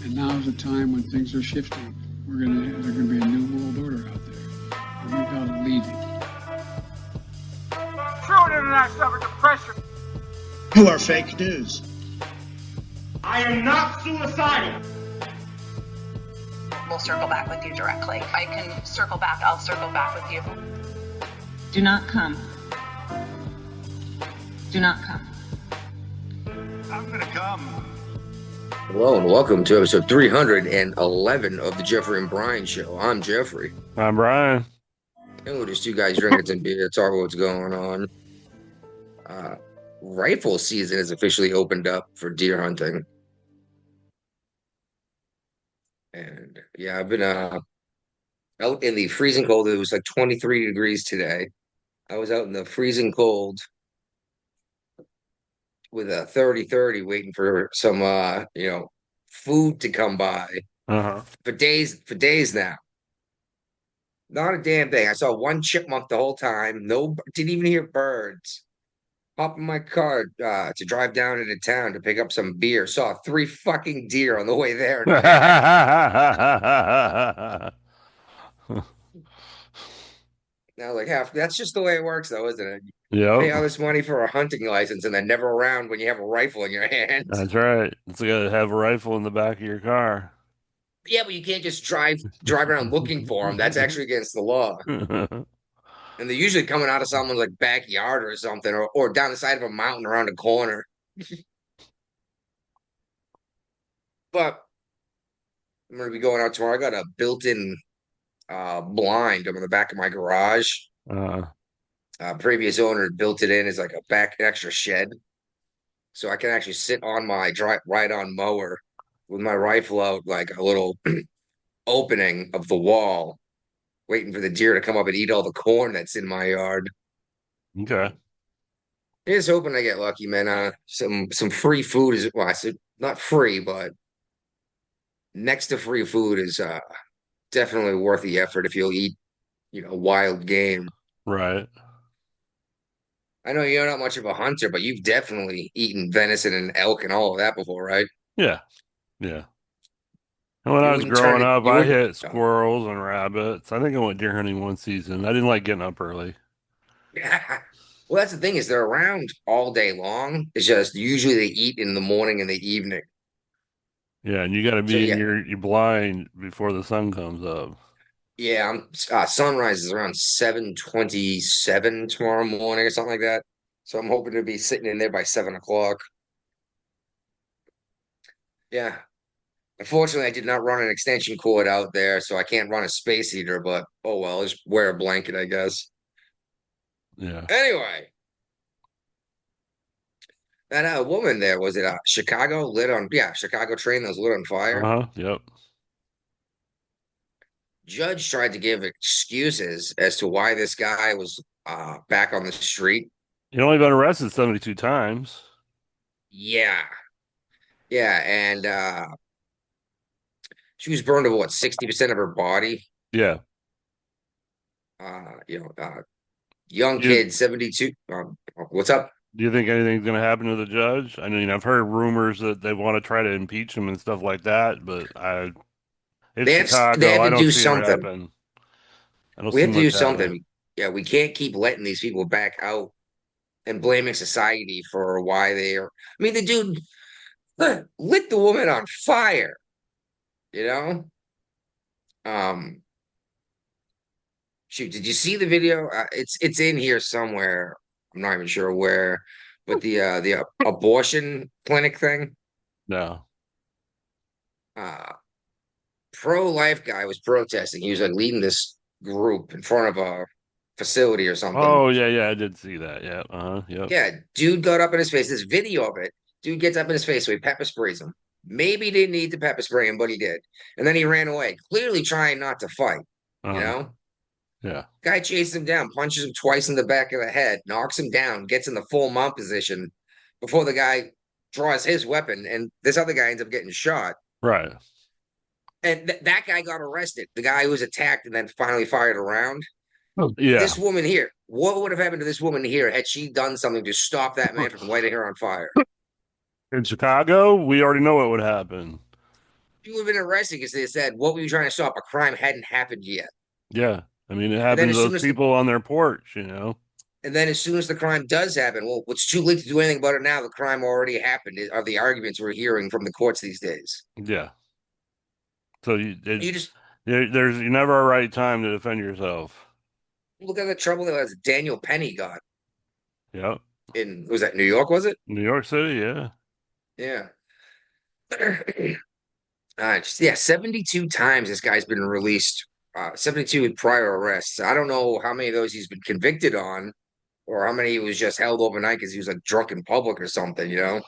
And now's the time when things are shifting. There's gonna be a new world order out there. And we've got to lead it. True internet suffered depression. You are fake news. I am not suicidal. We'll circle back with you directly. I can circle back. I'll circle back with you. Do not come. Do not come. I'm gonna come. Hello and welcome to episode 311 of the Jeffrey and Brian Show. I'm Jeffrey. I'm Brian. And we're just two guys drinking some beer, talk about what's going on. Rifle season has officially opened up for deer hunting. And yeah, I've been out in the freezing cold. It was like 23 degrees today. I was out in the freezing cold with a 30-30 waiting for some food to come by for days now. Not a damn thing. I saw one chipmunk the whole time. No, didn't even hear birds. Hop in my car to drive down into town to pick up some beer. Saw 3 fucking deer on the way there. Now, like that's just the way it works, though, isn't it? Yeah, Pay all this money for a hunting license and then never around when you have a rifle in your hand. that's right. It's got to have a rifle in the back of your car. Yeah, but you can't just drive around looking for them. That's actually against the law. And they're usually coming out of someone's like backyard or something, or down the side of a mountain around a corner. But I'm gonna be going out tomorrow. I got a built-in blind up in the back of my garage. Previous owner built it in as like an extra shed, so I can actually sit on my ride-on mower with my rifle out like a little opening of the wall, waiting for the deer to come up and eat all the corn that's in my yard. Okay. Just hoping I get lucky, man. Some free food is, well, I said not free, but next to free food is definitely worth the effort if you'll eat, wild game. Right. I know you're not much of a hunter, but you've definitely eaten venison and elk and all of that before, right? Yeah. Yeah. And when You I was wouldn't turn growing it. up, You I wouldn't. hit Oh, squirrels and rabbits. I think I went deer hunting one season. I didn't like getting up early. yeah. Well, that's the thing is they're around all day long. It's just usually they eat in the morning and the evening. Yeah, and you got to So be in yeah, your blind before the sun comes up. yeah. Sunrise is around 7:27 tomorrow morning or something like that. So I'm hoping to be sitting in there by 7 o'clock. Yeah. Unfortunately, I did not run an extension cord out there, so I can't run a space heater, but oh well, just wear a blanket, I guess. Yeah. Anyway, that woman there, was it Chicago lit on, yeah, Chicago train that was lit on fire? Yep. Judge tried to give excuses as to why this guy was back on the street. He'd only been arrested 72 times. Yeah. Yeah, and she was burned to what, 60% of her body? Yeah. Uh, you know, uh, young You, kid, 72. What's up? do you think anything's going to happen to the judge? I mean, I've heard rumors that they want to try to impeach him and stuff like that, but it's They Chicago. have I to don't do see it something. happen. I don't We see have to do much happening. something. Yeah, we can't keep letting these people back out and blaming society for why they are. I mean, the dude lit the woman on fire, you know? Um, Shoot, did you see the video? It's in here somewhere. I'm not even sure where, but the abortion clinic thing. No. Uh, Pro-life guy was protesting. He was like leading this group in front of a facility or something. Oh, yeah, yeah, I did see that. Yeah. Yep. Yeah, dude got up in his face. There's video of it. Dude gets up in his face, so he pepper sprays him. Maybe he didn't need to pepper spray him, but he did. And then he ran away, clearly trying not to fight, you Uh-huh. know? Yeah. Guy chases him down, punches him twice in the back of the head, knocks him down, gets in the full mount position before the guy draws his weapon, and this other guy ends up getting shot. Right. And that guy got arrested. The guy who was attacked and then finally fired around. Yeah. This woman here, what would have happened to this woman here had she done something to stop that man from lighting her on fire? In Chicago, we already know what would happen. You would have been arrested because they said, "What were you trying to stop? A crime hadn't happened yet." Yeah. I mean, it And then happened to as soon those as the people on their porch, you know? and then as soon as the crime does happen, well, it's too late to do anything about it now. The crime already happened. Are the arguments we're hearing from the courts these days? Yeah. So You just there's never a right time to defend yourself. look at the trouble that Daniel Penny got Yeah. in was that New York? Was it? New York City, yeah. Yeah. Yeah, 72 times this guy's been released. 72 prior arrests. I don't know how many of those he's been convicted on, or how many he was just held overnight because he was like drunk in public or something, you know?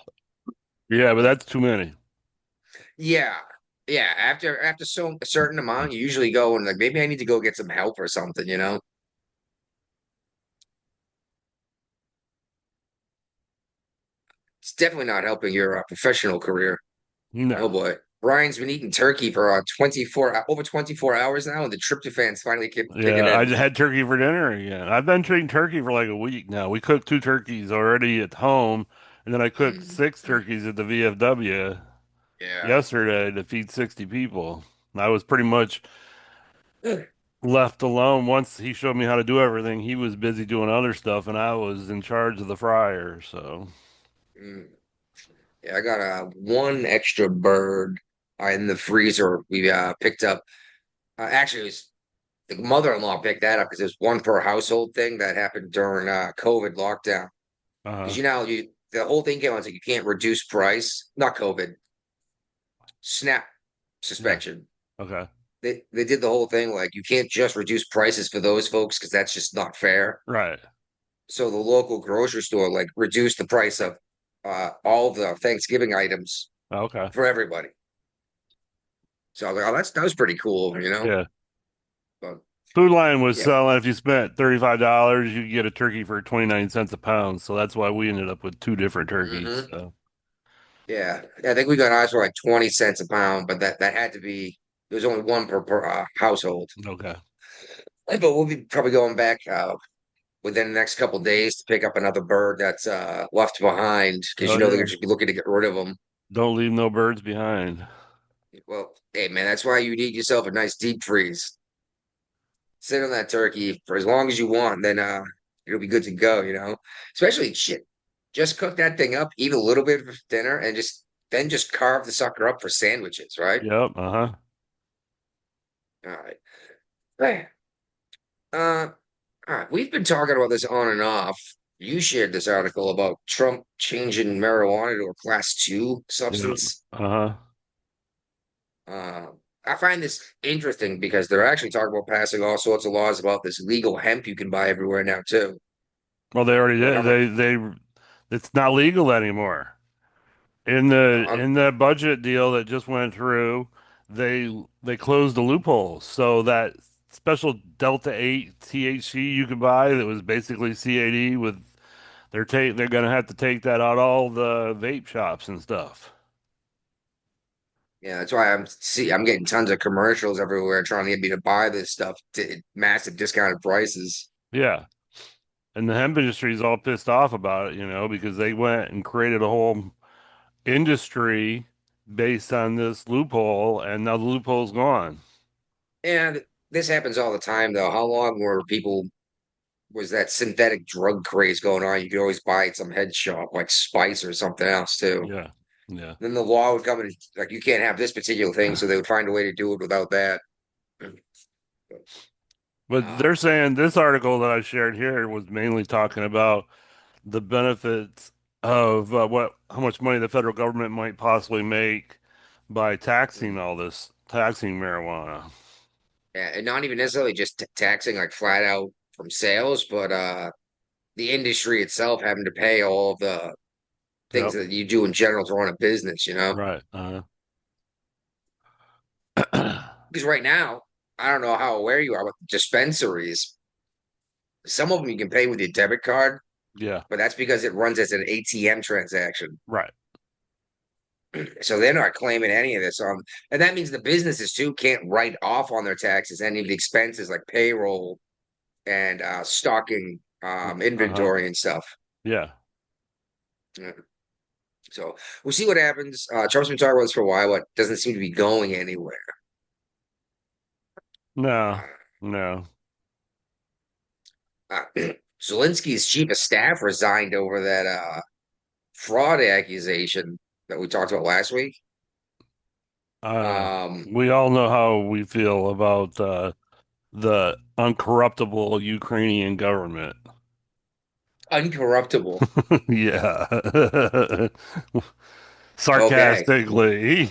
Yeah, but that's too many. Yeah. Yeah. After a certain amount, you usually go and like maybe I need to go get some help or something, you know? It's definitely not helping your professional career. Oh No. boy. Brian's been eating turkey for over 24 hours now, and the tryptophan's finally kicking Yeah, I in. just had turkey for dinner again. I've been treating turkey for like a week now. We cooked 2 turkeys already at home, and then I cooked Mm. 6 turkeys at the VFW Yeah. yesterday to feed 60 people. I was pretty much left alone. Once he showed me how to do everything, he was busy doing other stuff, and I was in charge of the fryer. So, Mm. Yeah, I got one extra bird in the freezer. We picked up. Actually, it was the mother-in-law picked that up because it was one per household thing that happened during COVID lockdown. Because uh-huh. you the whole thing came out like you can't reduce price. Not COVID, SNAP Yeah. suspension. Okay. They did the whole thing like you can't just reduce prices for those folks because that's just not fair. Right. So the local grocery store like reduced the price of all the Thanksgiving items Okay. for everybody. So I was like, oh, that was pretty cool, you know. Yeah. But Food Lion was yeah, selling if you spent $35, you could get a turkey for 29 cents a pound. So that's why we ended up with 2 different turkeys. hmm So, yeah. I think we got ours for like 20 cents a pound, but that had to be there was only one per household. okay. But we'll be probably going back within the next couple days to pick up another bird that's left behind because Oh you know they're gonna yeah. just be looking to get rid of them. Don't leave no birds behind. Well, hey man, that's why you need yourself a nice deep freeze. Sit on that turkey for as long as you want, then it'll be good to go, you know. Especially shit. Just cook that thing up, eat a little bit for dinner, and just carve the sucker up for sandwiches, right? Yep. Uh-huh. All right. Hey, all right. We've been talking about this on and off. You shared this article about Trump changing marijuana to a class two Yep. substance. Uh-huh. Uh, I find this interesting because they're actually talking about passing all sorts of laws about this legal hemp you can buy everywhere now too. Well, they already But did. I'm like, It's not legal anymore. In no, the in the budget deal that just went through, they closed the loophole so that special Delta 8 THC you could buy that was basically CAD with they're gonna have to take that out all the vape shops and stuff. yeah, that's why I'm getting tons of commercials everywhere trying to get me to buy this stuff to massive discounted prices. Yeah. And the hemp industry is all pissed off about it, because they went and created a whole industry based on this loophole, and now the loophole's gone. And this happens all the time though. How long were people was that synthetic drug craze going on? You could always buy it at some head shop like Spice or something else too. Yeah. Yeah. Then the law would come and like you can't have this particular thing, so they would find a way to do it without that. But Uh, they're saying this article that I shared here was mainly talking about the benefits of how much money the federal government might possibly make by taxing marijuana. and not even necessarily just taxing like flat out from sales, but the industry itself having to pay all the things Yep. that you do in general to run a business, you know? Right. Because right now, I don't know how aware you are, but dispensaries, some of them you can pay with your debit card, Yeah. but that's because it runs as an ATM transaction. Right. So they're not claiming any of this. And that means the businesses too can't write off on their taxes any of the expenses like payroll and stocking Uh-huh. inventory and stuff. Yeah. Yeah. So we'll see what happens. Trump's been talking about this for a while, but doesn't seem to be going anywhere. No, Uh, no. Zelensky's chief of staff resigned over that fraud accusation that we talked about last week. Um, We all know how we feel about the uncorruptible Ukrainian government. uncorruptible. Yeah. Okay. Sarcastically.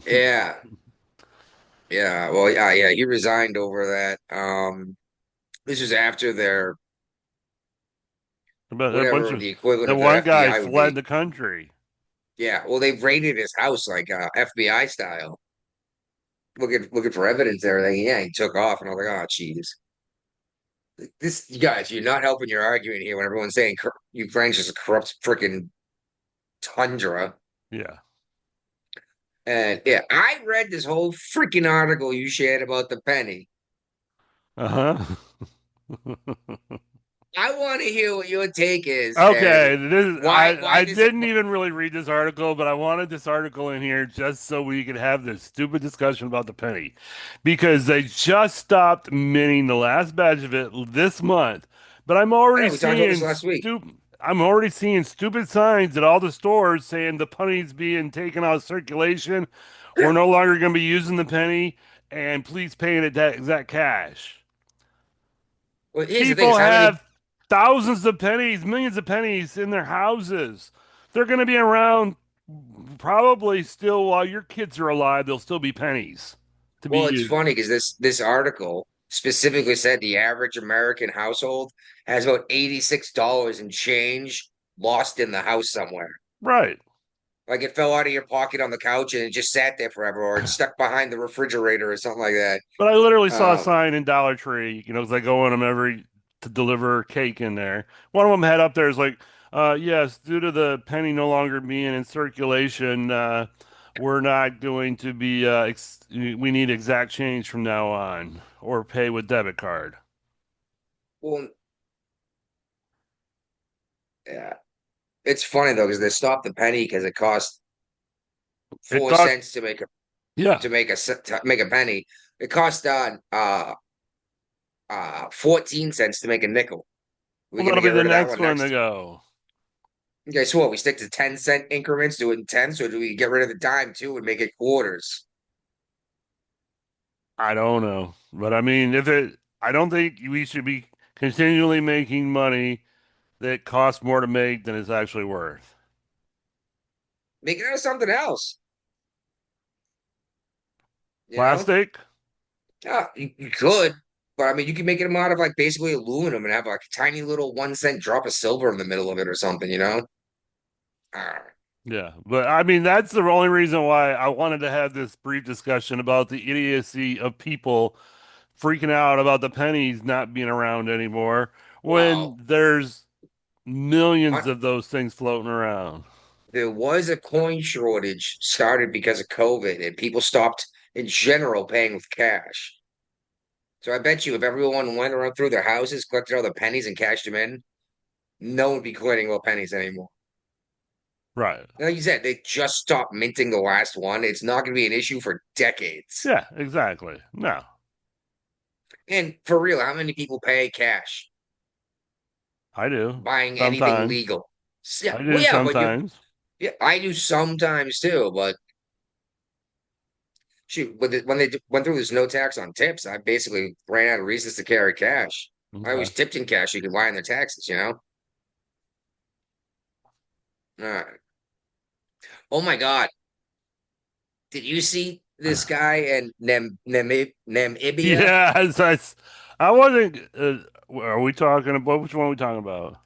Yeah. Yeah. Well, yeah. He resigned over that. This was after their But a bunch whatever of the equivalent the of their one guy FBI would fled be. the country. Yeah. Well, they raided his house like FBI style, looking for evidence and everything. Yeah, he took off, and I was like, oh, jeez. This, you guys, you're not helping your argument here when everyone's saying Ukraine's just a corrupt freaking tundra. Yeah. And yeah, I read this whole freaking article you shared about the penny. Uh-huh. I want to hear what your take is and Okay, this is, why I this. didn't even really read this article, but I wanted this article in here just so we could have this stupid discussion about the penny, because they just stopped minting the last batch of it this month. But I know we talked about this last week. I'm already seeing stupid signs at all the stores saying the penny's being taken out of circulation. We're no longer going to be using the penny, and please pay it that exact cash. Well, here's the thing: People is how many? have thousands of pennies, millions of pennies in their houses. They're going to be around probably still while your kids are alive. They'll still be pennies to be Well, it's used. funny because this article specifically said the average American household has about $86 in change lost in the house somewhere. Right. Like it fell out of your pocket on the couch and it just sat there forever, or it's stuck behind the refrigerator or something like that. But I literally saw a Um, sign in Dollar Tree, because I go in them every to deliver cake in there. One of them had up there is like, yes, due to the penny no longer being in circulation, we're not going to be, we need exact change from now on or pay with debit card. well, yeah, it's funny though because they stopped the penny because it cost It four cost, cents to make a yeah, to make a to make a penny. It cost 14 cents to make a nickel. We're well, gonna that'll get be the rid of that next one one to next. go. Okay, so what? We stick to 10-cent increments, do it in tenths, or do we get rid of the dime too and make it quarters? I don't know. But I mean, I don't think we should be continually making money that costs more to make than it's actually worth. Make it out of something else. You know? Plastic? Yeah, you could, but I mean, you can make it out of like basically aluminum and have like a tiny little 1 cent drop of silver in the middle of it or something, you know? Ah, Yeah, but I mean that's the only reason why I wanted to have this brief discussion about the idiocy of people freaking out about the pennies not being around anymore when well, there's millions I- of those things floating around. there was a coin shortage started because of COVID, and people stopped in general paying with cash. So I bet you if everyone went around through their houses, collected all the pennies and cashed them in, no one would be coining about pennies anymore. Right. Like you said, they just stopped minting the last one. It's not going to be an issue for decades. Yeah, exactly. No, And for real, how many people pay cash I do. buying anything Sometimes. legal? Yeah, I well, do yeah, but sometimes. yeah, I do sometimes too. But shoot, when they went through this no tax on tips, I basically ran out of reasons to carry cash. I Okay. always tipped in cash. You could lie on their taxes, you know. All right. Oh my God, did you see this guy in Namibia? Yes, I wasn't. Are we talking about which one are we talking about?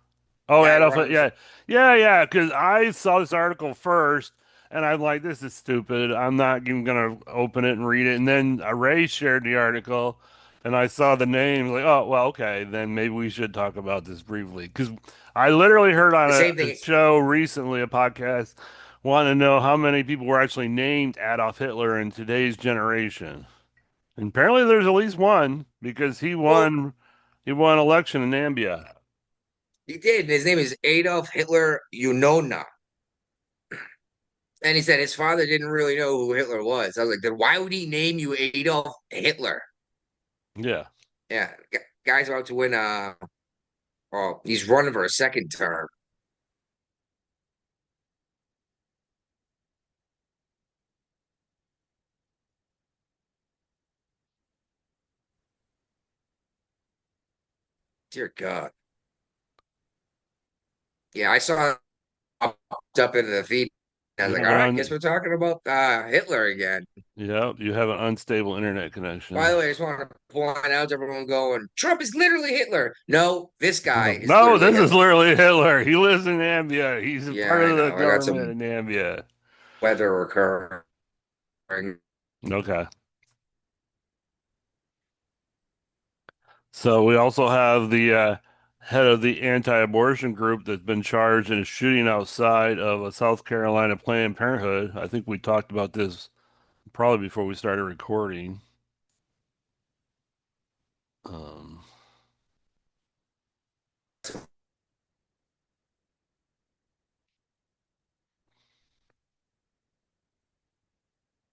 Oh, Guy Adolf. runs. Yeah, yeah, yeah. Because I saw this article first, and I'm like, "This is stupid. I'm not even gonna open it and read it." And then Ray shared the article, and I saw the name. Like, oh, well, okay. Then maybe we should talk about this briefly. Because I literally heard on The same a thing. show recently, a podcast, wanting to know how many people were actually named Adolf Hitler in today's generation. And apparently, there's at least one because he Well, won. He won election in Nambia. he did. His name is Adolf Hitler Unona. And he said his father didn't really know who Hitler was. I was like, then why would he name you Adolf Hitler? Yeah. Yeah, guy's about to win. Oh, he's running for a second term. Dear God. Yeah, I saw it up into the feed. I was You like, have all an right, guess we're talking about Hitler again. yeah, you have an unstable internet By connection. the way, I just want to point out to everyone going, Trump is literally Hitler. No, this guy is No, literally this is Hitler. literally Hitler. He lives in Nambia. He's a Yeah, part I of the know. I got government some in Nambia. weather occurring. Okay. So we also have the head of the anti-abortion group that's been charged in a shooting outside of a South Carolina Planned Parenthood. I think we talked about this probably before we started recording. Um,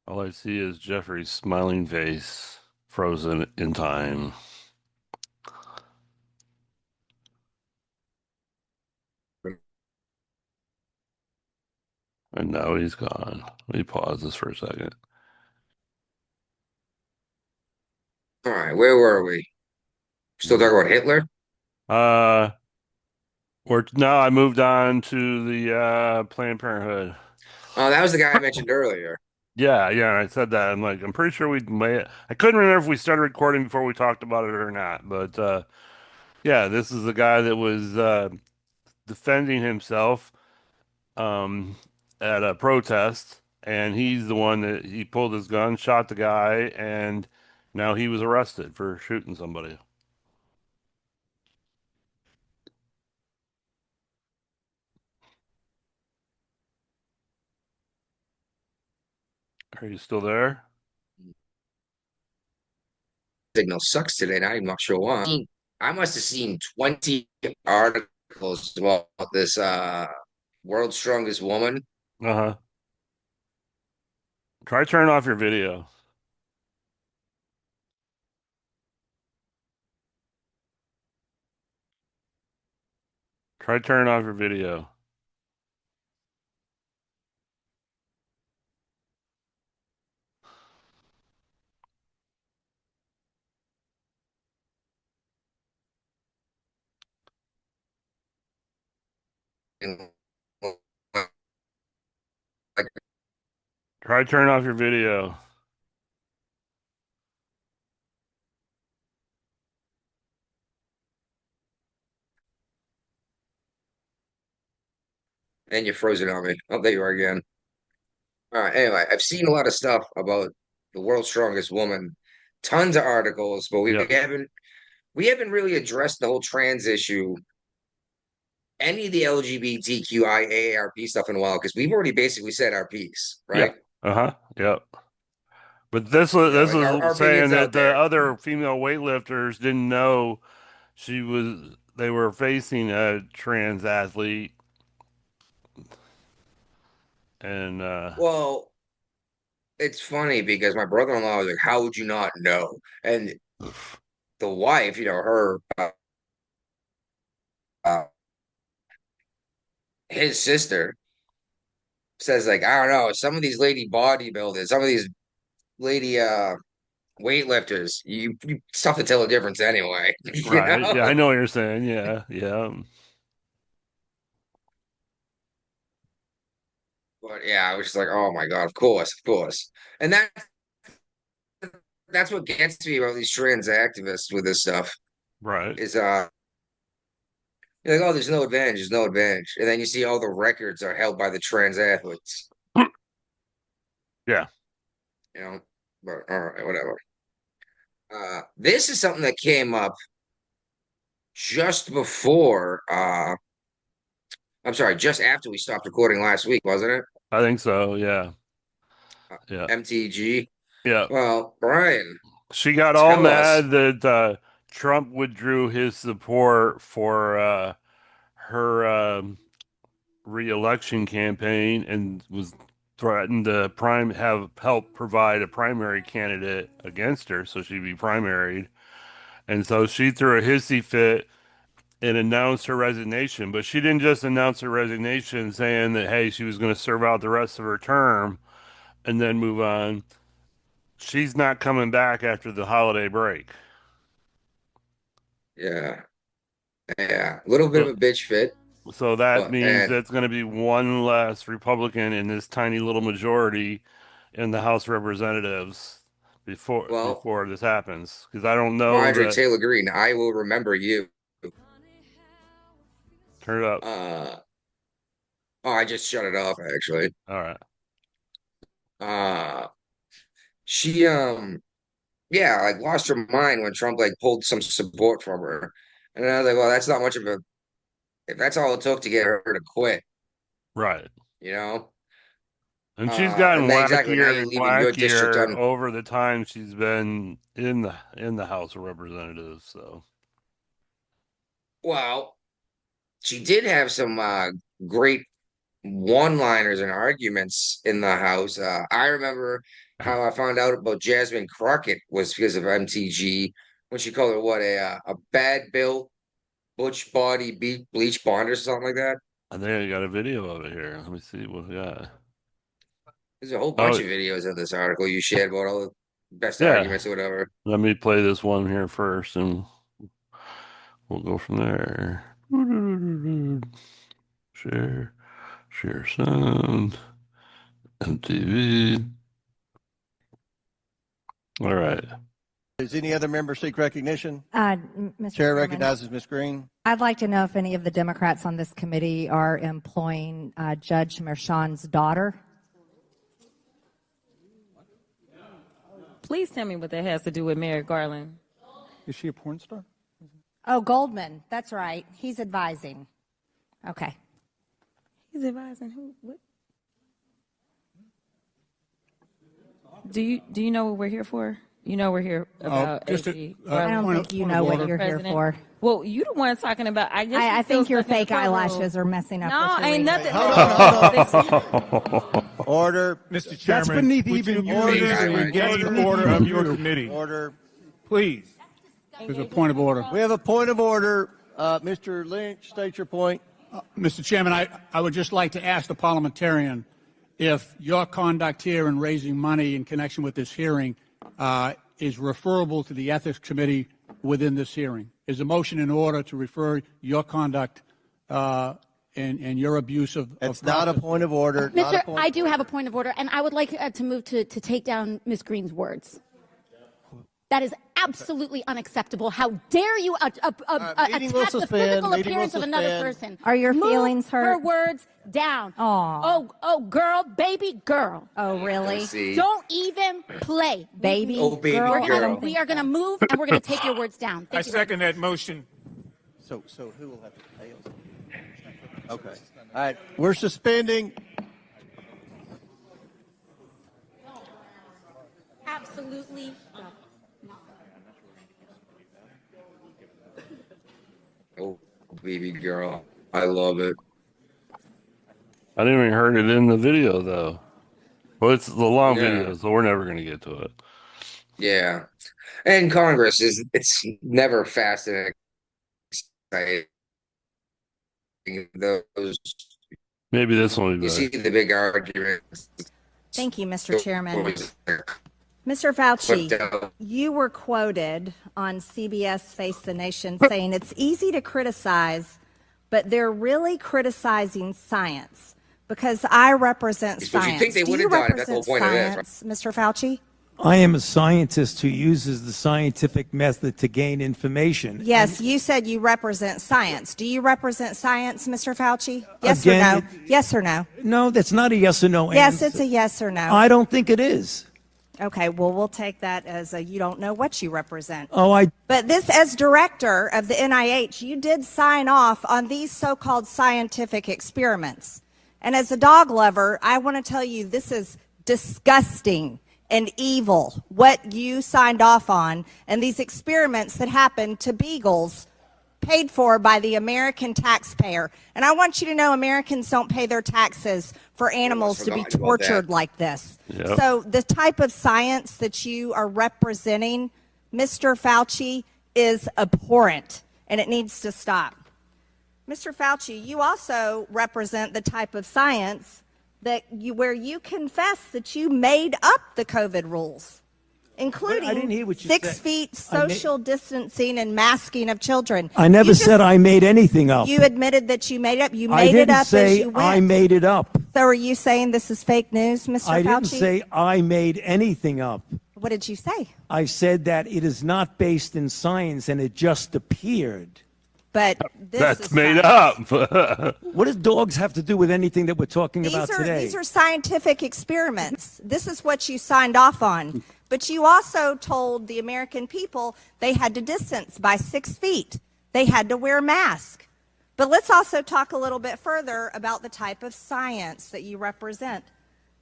all I see is Jeffrey's smiling face, frozen in time. And now he's gone. Let me pause this for a second. All right, where were we? Still talking about Hitler? Uh, or now I moved on to the Planned Parenthood. Oh, that was the guy I mentioned earlier. Yeah, yeah, I said that. I'm like, I'm pretty sure we may. I couldn't remember if we started recording before we talked about it or not. But yeah, this is the guy that was defending himself um, at a protest, and he's the one that he pulled his gun, shot the guy, and now he was arrested for shooting somebody. Are you still there? Signal sucks today, and I'm not sure why. I must have seen 20 articles about this world's strongest woman. Uh-huh. Try turning off your video. Try turning off your video. Try turning off your video. And you're frozen on me. Oh, there you are again. All right. Anyway, I've seen a lot of stuff about the world's strongest woman, tons of articles, but we Yep. haven't we haven't really addressed the whole trans issue, any of the LGBTQIAARP stuff in a while, because we've already basically said our piece, Yeah. right? Uh-huh. Yep. But this was You know, this like our was saying opinions that out the there. other female weightlifters didn't know they were facing a trans athlete and Well, it's funny because my brother-in-law was like, "How would you not know?" And the wife, her uh, his sister says like, I don't know, some of these lady bodybuilders, some of these lady weightlifters, you tough to tell the difference anyway, you right. know? Yeah, I know what you're saying. Yeah. Yeah. But yeah, I was just like, oh my God, of course, of course. And that's what gets me about these trans activists with this stuff Right. is you're like, oh, there's no advantage, there's no advantage. And then you see all the records are held by the trans athletes, Yeah. you know. But all right, whatever. This is something that came up just before I'm sorry, just after we stopped recording last week, wasn't it? I think so. Yeah. Uh, Yeah. MTG. Yeah. Well, Brian, She got all tell us. mad that Trump withdrew his support for her re-election campaign and was threatened to help provide a primary candidate against her, so she'd be primaried. And so she threw a hissy fit and announced her resignation. But she didn't just announce her resignation saying that, hey, she was going to serve out the rest of her term and then move on. She's not coming back after the holiday break. Yeah. Yeah. A little bit of a bitch fit. So that means and that's going to be one less Republican in this tiny little majority in the House of Representatives before this happens. Because I don't know Marjorie that. Taylor Greene, I will remember you. Turn it up. Oh, I just shut it off actually. All right. She yeah, like lost her mind when Trump like pulled some support from her. And I was like, well, that's not much of a if that's all it took to get her to quit, Right. you know? And she's gotten and then exactly now wackier you're and leaving your district wackier over the time she's been in the House of Representatives. So, well, she did have some great one-liners and arguments in the House. I remember how I found out about Jasmine Crockett was because of MTG when she called her what a bad built butch body bleach blonde or something like that. I think I got a video of it here. Let me see what we got. There's a whole bunch of videos of this article you shared about all the best arguments or whatever. Let me play this one here first, and we'll go from there. Share sound, MTV. All right. Does any other member seek recognition? Mr. Chair Chairman, recognizes Ms. Green. I'd like to know if any of the Democrats on this committee are employing Judge Merchan's daughter. Please tell me what that has to do with Merrick Garland. Is she a porn star? Oh, Goldman. That's right. He's advising. Okay. He's advising who? What? Do you know what we're here for? You know we're here about AG. I don't think you know what you're here for. Well, you the one talking about. I think your fake eyelashes are messing up. No, ain't nothing. Hold on. Order. Mr. Chairman, that's beneath even the order of your committee. Order. Please. There's a point of order. We have a point of order. Mr. Lynch, state your point. Mr. Chairman, I would just like to ask the parliamentarian if your conduct here in raising money in connection with this hearing is referable to the Ethics Committee within this hearing. Is a motion in order to refer your conduct and your abuse of It's not a point of order. Mr. I do have a point of order, and I would like to move to take down Ms. Green's words. That is absolutely unacceptable. How dare you attack the physical appearance of another person? Are your feelings hurt? Her words down. Oh, girl, baby girl. Oh, really? Don't even play. Baby girl. We are going to move, and we're going to take your words down. I second that motion. So who will have to pay us? Okay. All right. We're suspending. Absolutely. Oh, baby girl. I love it. I didn't even heard it in the video though. Well, it's the long video, so we're never going to get to it. Yeah. And Congress it's never fast and exciting. Those maybe this one will be you better. see the big arguments. Thank you, Mr. Chairman. Mr. Fauci, you were quoted on CBS Face the Nation saying it's easy to criticize, but they're really criticizing science because I represent science. Think they Do would you have done it. That's the represent whole point of science, Mr. Fauci? I am a scientist who uses the scientific method to gain information. Yes, you said you represent science. Do you represent science, Mr. Fauci? Yes Again, or no? Yes or no? No, that's not a yes or no Yes, answer. it's a yes or no. I don't think it is. Okay, well, we'll take that as a you don't know what you represent. Oh, But this, as director of the NIH, you did sign off on these so-called scientific experiments. And as a dog lover, I want to tell you this is disgusting and evil, what you signed off on, and these experiments that happened to beagles paid for by the American taxpayer. And I want you to know Americans don't pay their taxes for animals to be tortured like this. Yep. So the type of science that you are representing, Mr. Fauci, is abhorrent, and it needs to stop. Mr. Fauci, you also represent the type of science where you confess that you made up the COVID rules, including I didn't hear what you 6 said. feet social distancing and masking of children. I never said I made anything up. You admitted that you made it up. You I made it didn't up say as you went. I made it up. So are you saying this is fake news, Mr. Fauci? I didn't say I made anything up. What did you say? I said that it is not based in science and it just appeared. But this That's is made science. up. What does dogs have to do with anything that we're talking about today? These are scientific experiments. This is what you signed off on. But you also told the American people they had to distance by 6 feet. They had to wear masks. But let's also talk a little bit further about the type of science that you represent.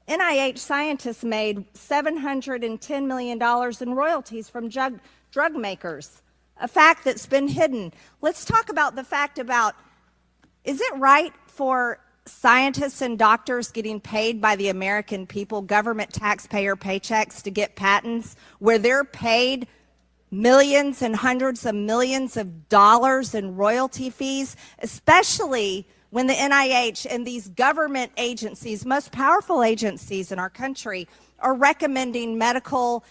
NIH scientists made $710 million in royalties from drug makers, a fact that's been hidden. Let's talk about the fact about, is it right for scientists and doctors getting paid by the American people, government taxpayer paychecks, to get patents where they're paid millions and hundreds of millions of dollars in royalty fees, especially when the NIH and these government agencies, most powerful agencies in our country, are recommending medical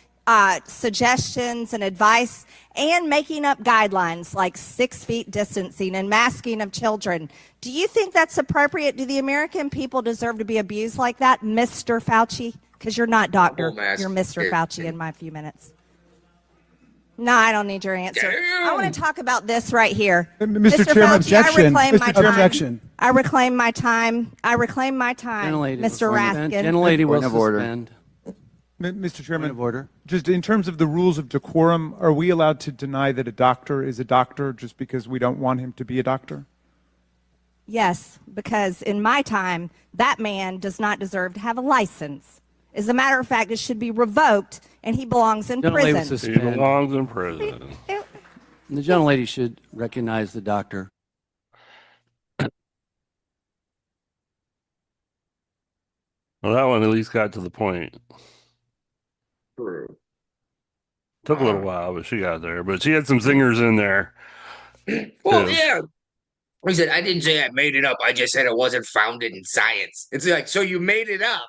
suggestions and advice and making up guidelines like 6 feet distancing and masking of children. Do you think that's appropriate? Do the American people deserve to be abused like that, Mr. Fauci? Because you're not doctor, you're Mr. Fauci in my few minutes. No, I don't need your answer. I want to talk about this right here. Mr. Chairman, Fauci, objection. Mr. Objection. I reclaim my time. I reclaim my time, Mr. Raskin. Gentlelady will suspend. Mr. Chairman, Point of order. Just in terms of the rules of decorum, are we allowed to deny that a doctor is a doctor just because we don't want him to be a doctor? Yes, because in my time, that man does not deserve to have a license. As a matter of fact, it should be revoked, and he belongs in prison. He belongs in prison. The gentlelady should recognize the doctor. Well, that one at least got to the point. True. Took a little while, but she got there. But she had some zingers in there. Well, too. yeah. He said, I didn't say I made it up. I just said it wasn't founded in science. It's like, so you made it up.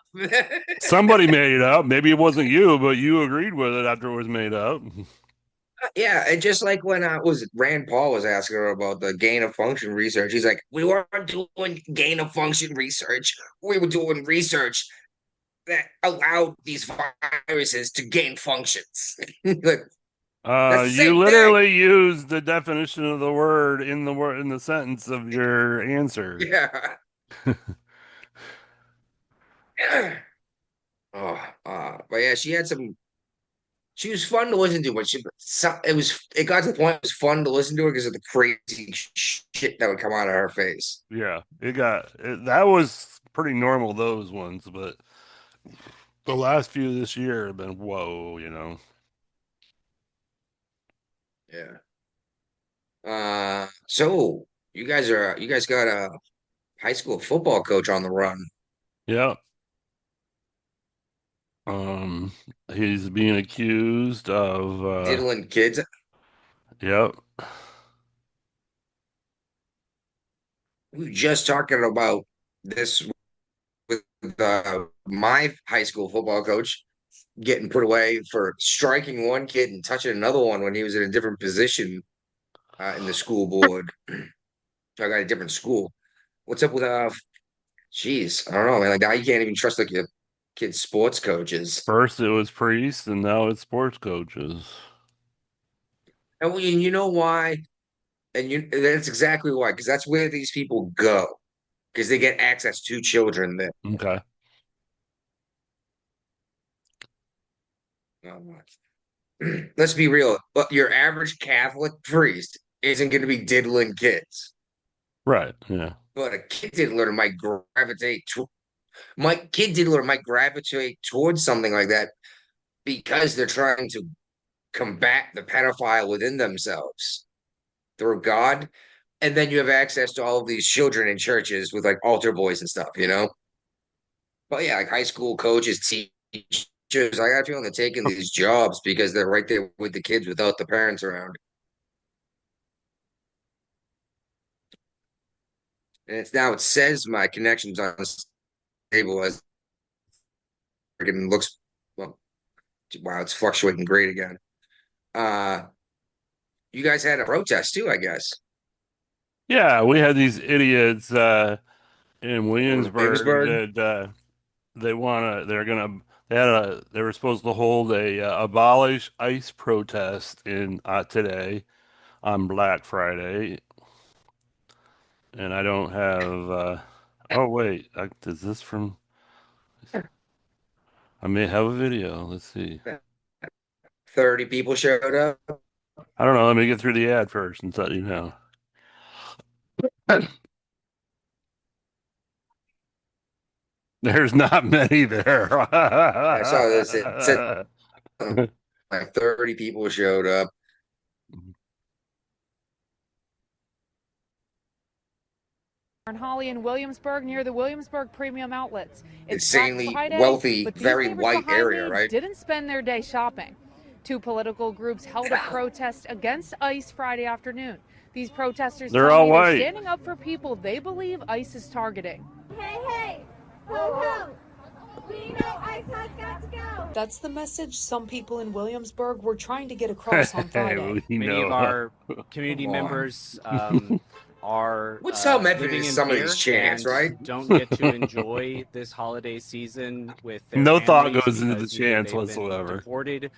Somebody made it up. Maybe it wasn't you, but you agreed with it after it was made up. Yeah, and just like when Rand Paul was asking her about the gain of function research, he's like, we weren't doing gain of function research. We were doing research that allowed these viruses to gain functions. Like, you literally used the definition of the word in the sentence of your answer. Yeah. But yeah, she was fun to listen to, but it got to the point it was fun to listen to her because of the crazy shit that would come out of her face. Yeah, that was pretty normal, those ones, but the last few this year have been whoa, Yeah. So you guys got a high school football coach on the run. Yeah. He's being accused of diddling kids. Yep. We were just talking about this with my high school football coach getting put away for striking one kid and touching another one when he was in a different position in the school board. So I got a different school. What's up with geez, I don't know, man. Like now you can't even trust like your kids' sports coaches. First it was priests and now it's sports coaches. And you know why? And that's exactly why, because that's where these people go. Because they get access to children there. Okay. Let's be real. But your average Catholic priest isn't going to be diddling kids. Right. Yeah. But a kid diddler might gravitate towards something like that because they're trying to combat the pedophile within themselves. through God, and then you have access to all of these children in churches with like altar boys and stuff, you know. But yeah, like high school coaches, teachers, I got a feeling they're taking these jobs because they're right there with the kids without the parents around. And it's now it says my connections on stable as it looks well. Wow, it's fluctuating great again. You guys had a protest too, I guess. Yeah, we had these idiots in Williamsburg Williamsburg? that they were supposed to hold a abolish ICE protest in today on Black Friday, and I don't have. Oh wait, is this from? I may have a video. Let's see. 30 people showed up. I don't know. Let me get through the ad first and tell you now. There's not many there. I saw this. It said like 30 people showed up. Holly in Williamsburg near the Williamsburg Premium Outlets. It's Insanely Black Friday, wealthy, but these very neighbors white behind area, me right? didn't spend their day shopping. Two political groups held a protest against ICE Friday afternoon. These protesters They're tell all me white. they're standing up for people they believe ICE is targeting. Hey, hey, ho, ho. We know ICE has got to go. That's the message some people in Williamsburg were trying to get across on Friday. Many of our community members are What's up, Memphis? living in Some of fear these chants, and right? don't get to enjoy this holiday season with their No thought families goes into the because either chants they've been whatsoever. deported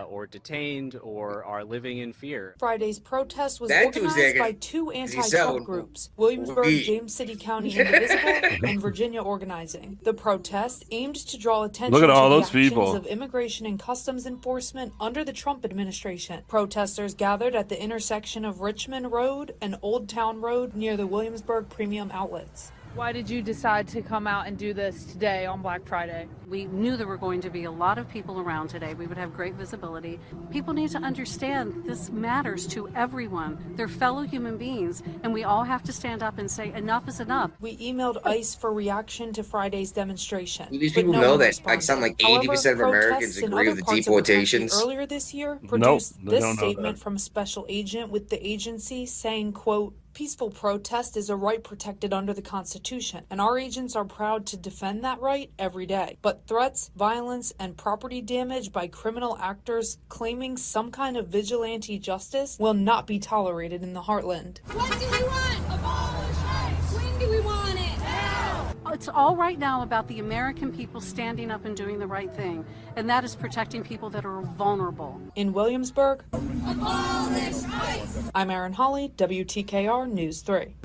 or detained or are living in fear. Friday's protest was That dude's organized there by getting two easy anti-Trump selling groups, Williamsburg, weed. James City County Indivisible, and Virginia Organizing. The protest aimed to draw attention Look at to all the those actions people. of immigration and customs enforcement under the Trump administration. Protesters gathered at the intersection of Richmond Road and Old Town Road near the Williamsburg Premium Outlets. Why did you decide to come out and do this today on Black Friday? We knew there were going to be a lot of people around today. We would have great visibility. People need to understand this matters to everyone. They're fellow human beings, and we all have to stand up and say enough is enough. We emailed ICE for reaction to Friday's demonstration. These but people no know one that responded. like something like 80% However, of Americans protests in agree other with the parts of the country deportations. earlier this year Nope, produced they this don't know statement that. from a special agent with the agency saying, quote, "Peaceful protest is a right protected under the Constitution, and our agents are proud to defend that right every day. But threats, violence, and property damage by criminal actors claiming some kind of vigilante justice will not be tolerated in the heartland." What do we want? Abolish ICE. When do we want it? Now. It's all right now about the American people standing up and doing the right thing, and that is protecting people that are vulnerable. In Williamsburg, Abolish ICE. I'm Erin Hawley, WTKR News 3.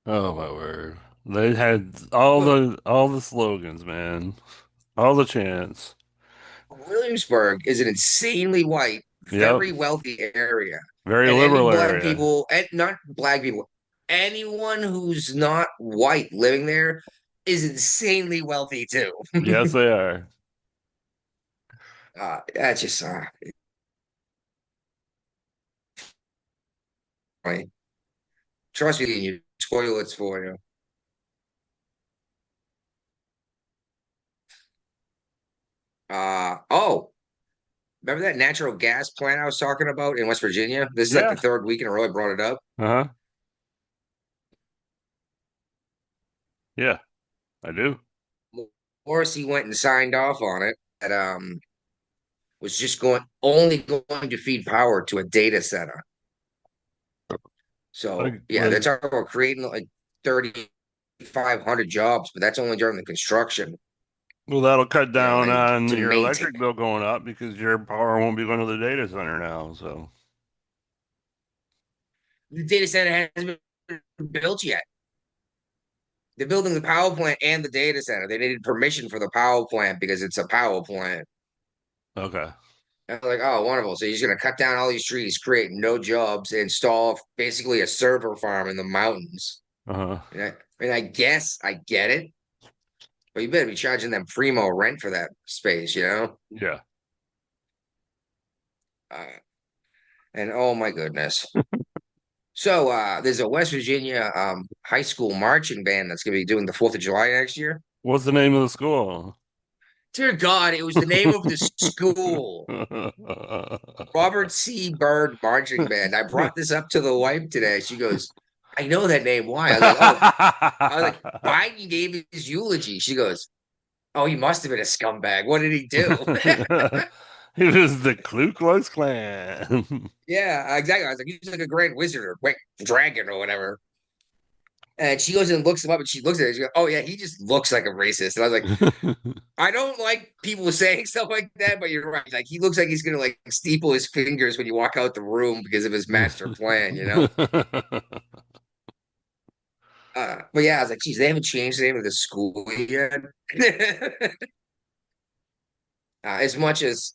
Oh my word! They had all the slogans, man, all the chants. Williamsburg is an insanely white, very wealthy area. Very And liberal any black area. people, and not black people, anyone who's not white living there is insanely wealthy too. Yes, they are. That's just right. Trust me, you toilets for you. Oh, remember that natural gas plant I was talking about in West Virginia? This is like Yeah. the third week in a row I brought it up. Uh-huh. Yeah, I do. Morrissey went and signed off on it. That was just only going to feed power to a data center. So yeah, they're talking about creating like 3,500 jobs, but that's only during the construction. Well, that'll cut down like, on to your maintain- electric bill going up because your power won't be going to the data center now. So The data center hasn't been built yet. They're building the power plant and the data center. They needed permission for the power plant because it's a power plant. okay. And I'm like, oh, wonderful. So he's going to cut down all these trees, create no jobs, install basically a server farm in the mountains. Uh-huh. And I guess I get it, but you better be charging them primo rent for that space, you know? Yeah. And oh my goodness. So there's a West Virginia high school marching band that's going to be doing the 4th of July next year. What's the name of the school? Dear God, it was the name of the school. Robert C. Byrd Marching Band. I brought this up to the wife today. She goes, I know that name. Why? I was like, oh, Biden gave his eulogy. She goes, oh, he must have been a scumbag. What did he do? He was the Ku Klux Klan. Yeah, exactly. I was like, he's like a grand wizard or dragon or whatever. And she goes and looks him up and she looks at it. She goes, oh, yeah, he just looks like a racist. And I was like, I don't like people saying stuff like that, but you're right. Like, he looks like he's going to like steeple his fingers when you walk out the room because of his master plan, you know? But yeah, I was like, geez, they haven't changed the name of the school yet. As much as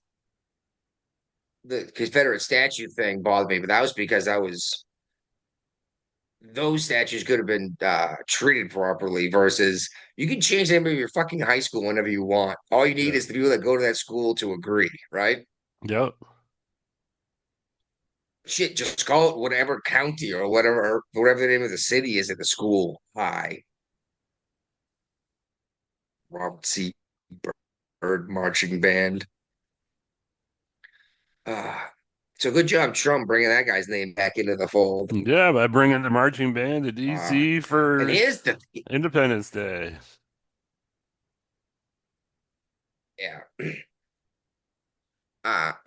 the Confederate statue thing bothered me, but that was because those statues could have been treated properly versus you can change the name of your fucking high school whenever you want. All you need is the people that go to that school to agree, right? Yep. Shit, just call it whatever county or whatever the name of the city is at the school. Hi. Robert C. Byrd Marching Band. So good job, Trump, bringing that guy's name back into the fold. Yeah, by bringing the marching band to DC for and here's the Independence Day. Yeah.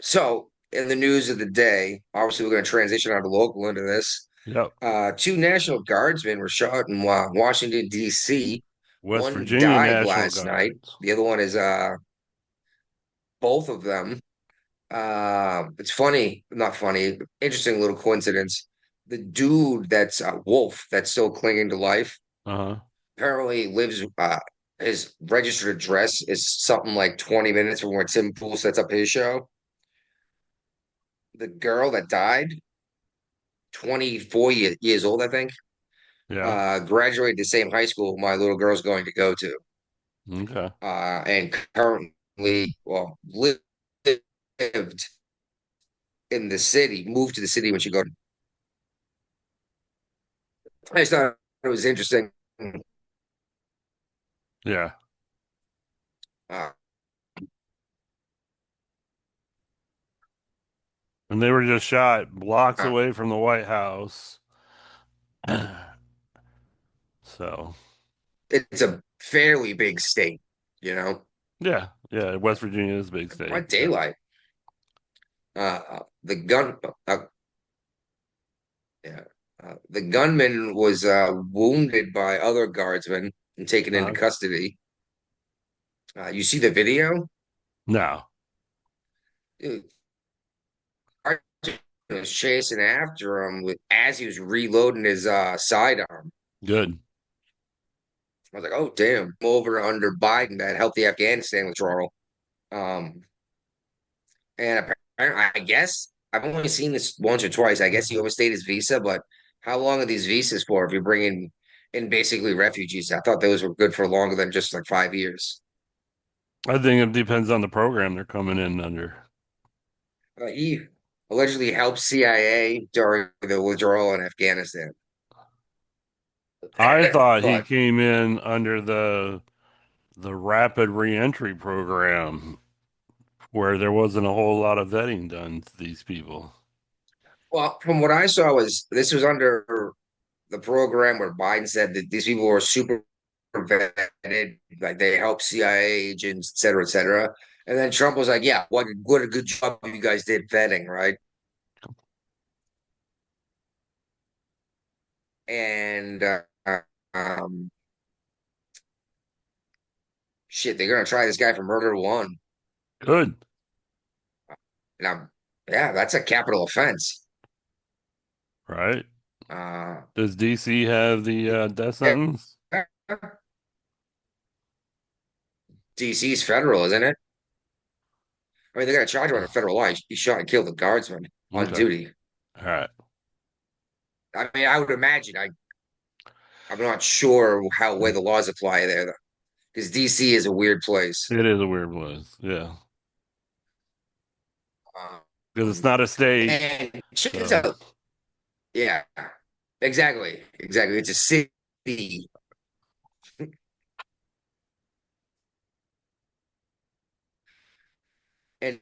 So in the news of the day, obviously we're going to transition out of local into this. Yep. 2 National Guardsmen were shot in Washington, D.C. West One Virginia died National last Guard. night. The other one is both of them. It's funny, not funny, interesting little coincidence. The dude that's Wolf that's still clinging to life apparently lives his registered address is something like 20 minutes from where Tim Pool sets up his show. The girl that died, 24 years old, I think. Yeah. Graduated the same high school my little girl's going to go to. Okay. And currently, lived in the city, moved to the city when she got. I just thought it was interesting. Yeah. And they were just shot blocks away from the White House. So it's a fairly big state, you know? Yeah. West Virginia is a big state. What daylight? The gunman was wounded by other guardsmen and taken into custody. You see the video? No. Dude, was chasing after him as he was reloading his sidearm. Good. I was like, oh damn, over under Biden that helped the Afghanistan withdrawal. And apparently, I guess I've only seen this once or twice. I guess he overstayed his visa, but how long are these visas for if you're bringing in basically refugees? I thought those were good for longer than just like 5 years. I think it depends on the program they're coming in under. He allegedly helped CIA during the withdrawal in Afghanistan. I thought he came in under the rapid reentry program where there wasn't a whole lot of vetting done to these people. Well, from what I saw this was under the program where Biden said that these people were super vetted, like they help CIA agents, et cetera, et cetera. And then Trump was like, yeah, what a good job you guys did vetting, right? And shit, they're gonna try this guy for murder one. Good. Now, yeah, that's a capital offense. Right. Does DC have the death sentence? DC's federal, isn't it? I mean, they're gonna charge him under federal law. He shot and killed the guardsman on duty. All right. I mean, I would imagine. I'm not sure where the laws apply there, because DC is a weird place. It is a weird place. Yeah. Because it's not a state. And check this So. out. Yeah, exactly. It's a city. And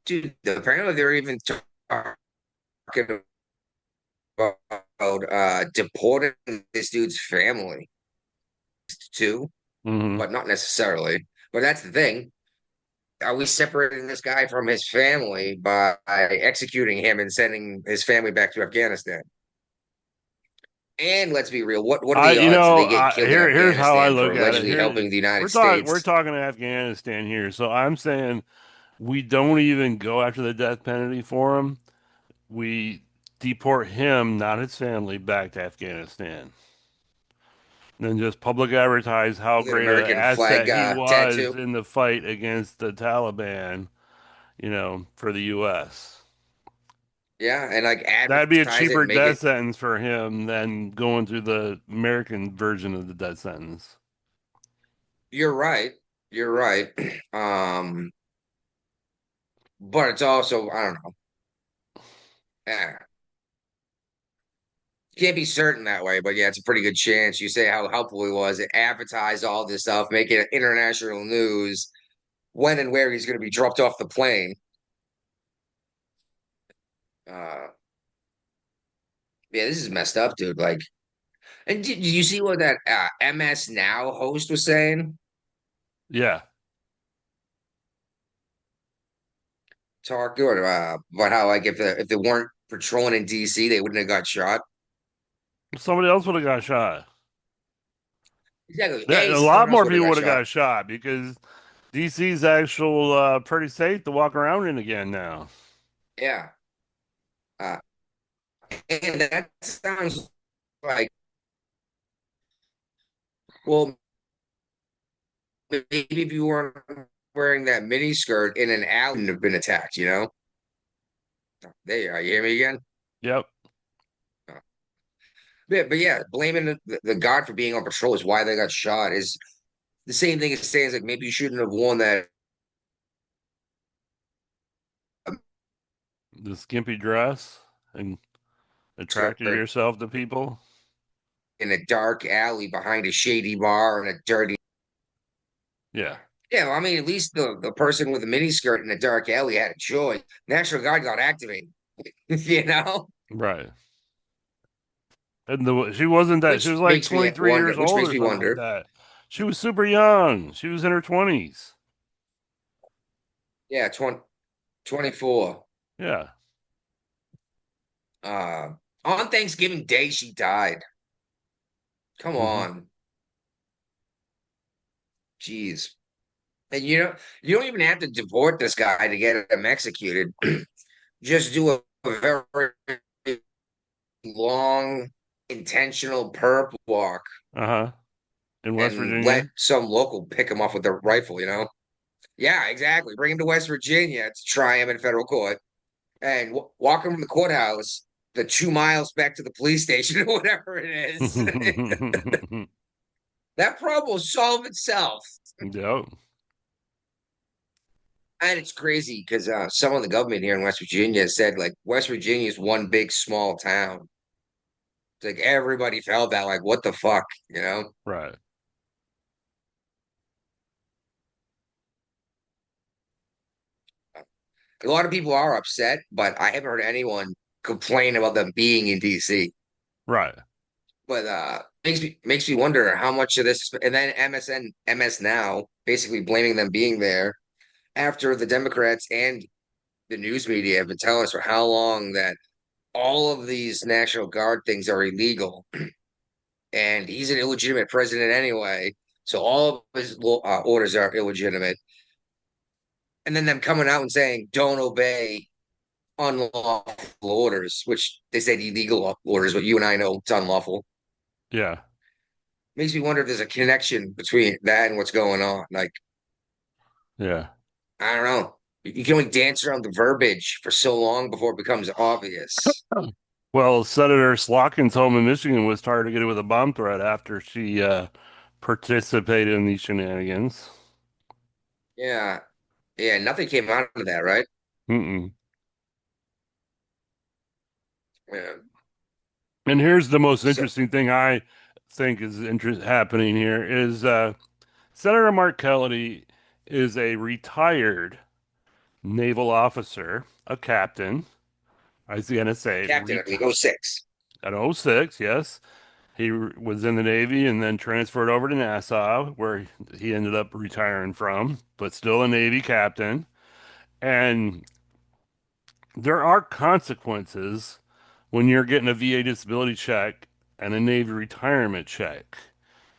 dude, apparently they're even talking about deporting this dude's family too, but not necessarily. But that's the thing. Are we separating this guy from his family by executing him and sending his family back to Afghanistan? And let's be real, what are the odds that they get killed in Here's how I Afghanistan for look at it. allegedly helping the United We're States? talking Afghanistan here, so I'm saying we don't even go after the death penalty for him. We deport him, not his family, back to Afghanistan. And then just public advertise how With an great an American asset flag he was tattoo. in the fight against the Taliban, for the U.S. Yeah, and like That'd be a advertise it, cheaper make death it. sentence for him than going through the American version of the death sentence. You're right. You're right. Um, but it's also, I don't know. Yeah. Can't be certain that way, but yeah, it's a pretty good chance. You say how helpful he was. It advertised all this stuff, make it international news when and where he's going to be dropped off the plane. Uh, yeah, this is messed up, dude. Like, and did you see what that MS Now host was saying? Yeah. Talking about how like if they weren't patrolling in DC, they wouldn't have got shot. Somebody else would have got shot. Exactly. A Someone lot else more would have people got would have shot. got shot because DC's actual pretty safe to walk around in again now. Yeah. Uh, and that sounds like, well, maybe if you weren't wearing that mini skirt in an alley, wouldn't have been attacked, you know? There you are. You hear me again? Yep. Yeah, but yeah, blaming the guard for being on patrol is why they got shot is the same thing as saying like maybe you shouldn't have worn that The skimpy dress and attracted skirt yourself to people. in a dark alley behind a shady bar and a dirty. Yeah. Yeah, well, I mean, at least the person with the mini skirt in a dark alley had a choice. National Guard got activated, you know? Right. And she wasn't that. She Which was like makes me 23 wonder. years Which old makes or me something like wonder. that. She was super young. She was in her 20s. Yeah, 24. Yeah. On Thanksgiving Day, she died. Come on. Jeez. And you don't even have to deport this guy to get him executed. Just do a very long, intentional perp walk Uh-huh. In West and let Virginia. some local pick him off with a rifle, you know? Yeah, exactly. Bring him to West Virginia to try him in federal court and walk him from the courthouse the 2 miles back to the police station or whatever it is. That problem will solve itself. Yep. And it's crazy because some of the government here in West Virginia said like West Virginia is one big small town. It's like everybody felt that like what the fuck, you know? Right. A lot of people are upset, but I haven't heard anyone complain about them being in DC. Right. But makes me wonder how much of this and then MS Now basically blaming them being there after the Democrats and the news media have been telling us for how long that all of these National Guard things are illegal. And he's an illegitimate president anyway. So all of his orders are illegitimate. And then them coming out and saying, don't obey unlawful orders, which they said illegal orders, but you and I know it's unlawful. Yeah. Makes me wonder if there's a connection between that and what's going on. Like, Yeah. I don't know. You can only dance around the verbiage for so long before it becomes obvious. Well, Senator Slotkin's home in Michigan was targeted with a bomb threat after she participated in these shenanigans. Yeah. Yeah, nothing came out of that, right? Mm-mm. Yeah. And here's the most interesting thing I think is happening here is Senator Mark Kennedy is a retired naval officer, a captain. I was going to say Captain, I think 06. At 06, yes. He was in the Navy and then transferred over to Nassau, where he ended up retiring from, but still a Navy captain. And there are consequences when you're getting a VA disability check and a Navy retirement check.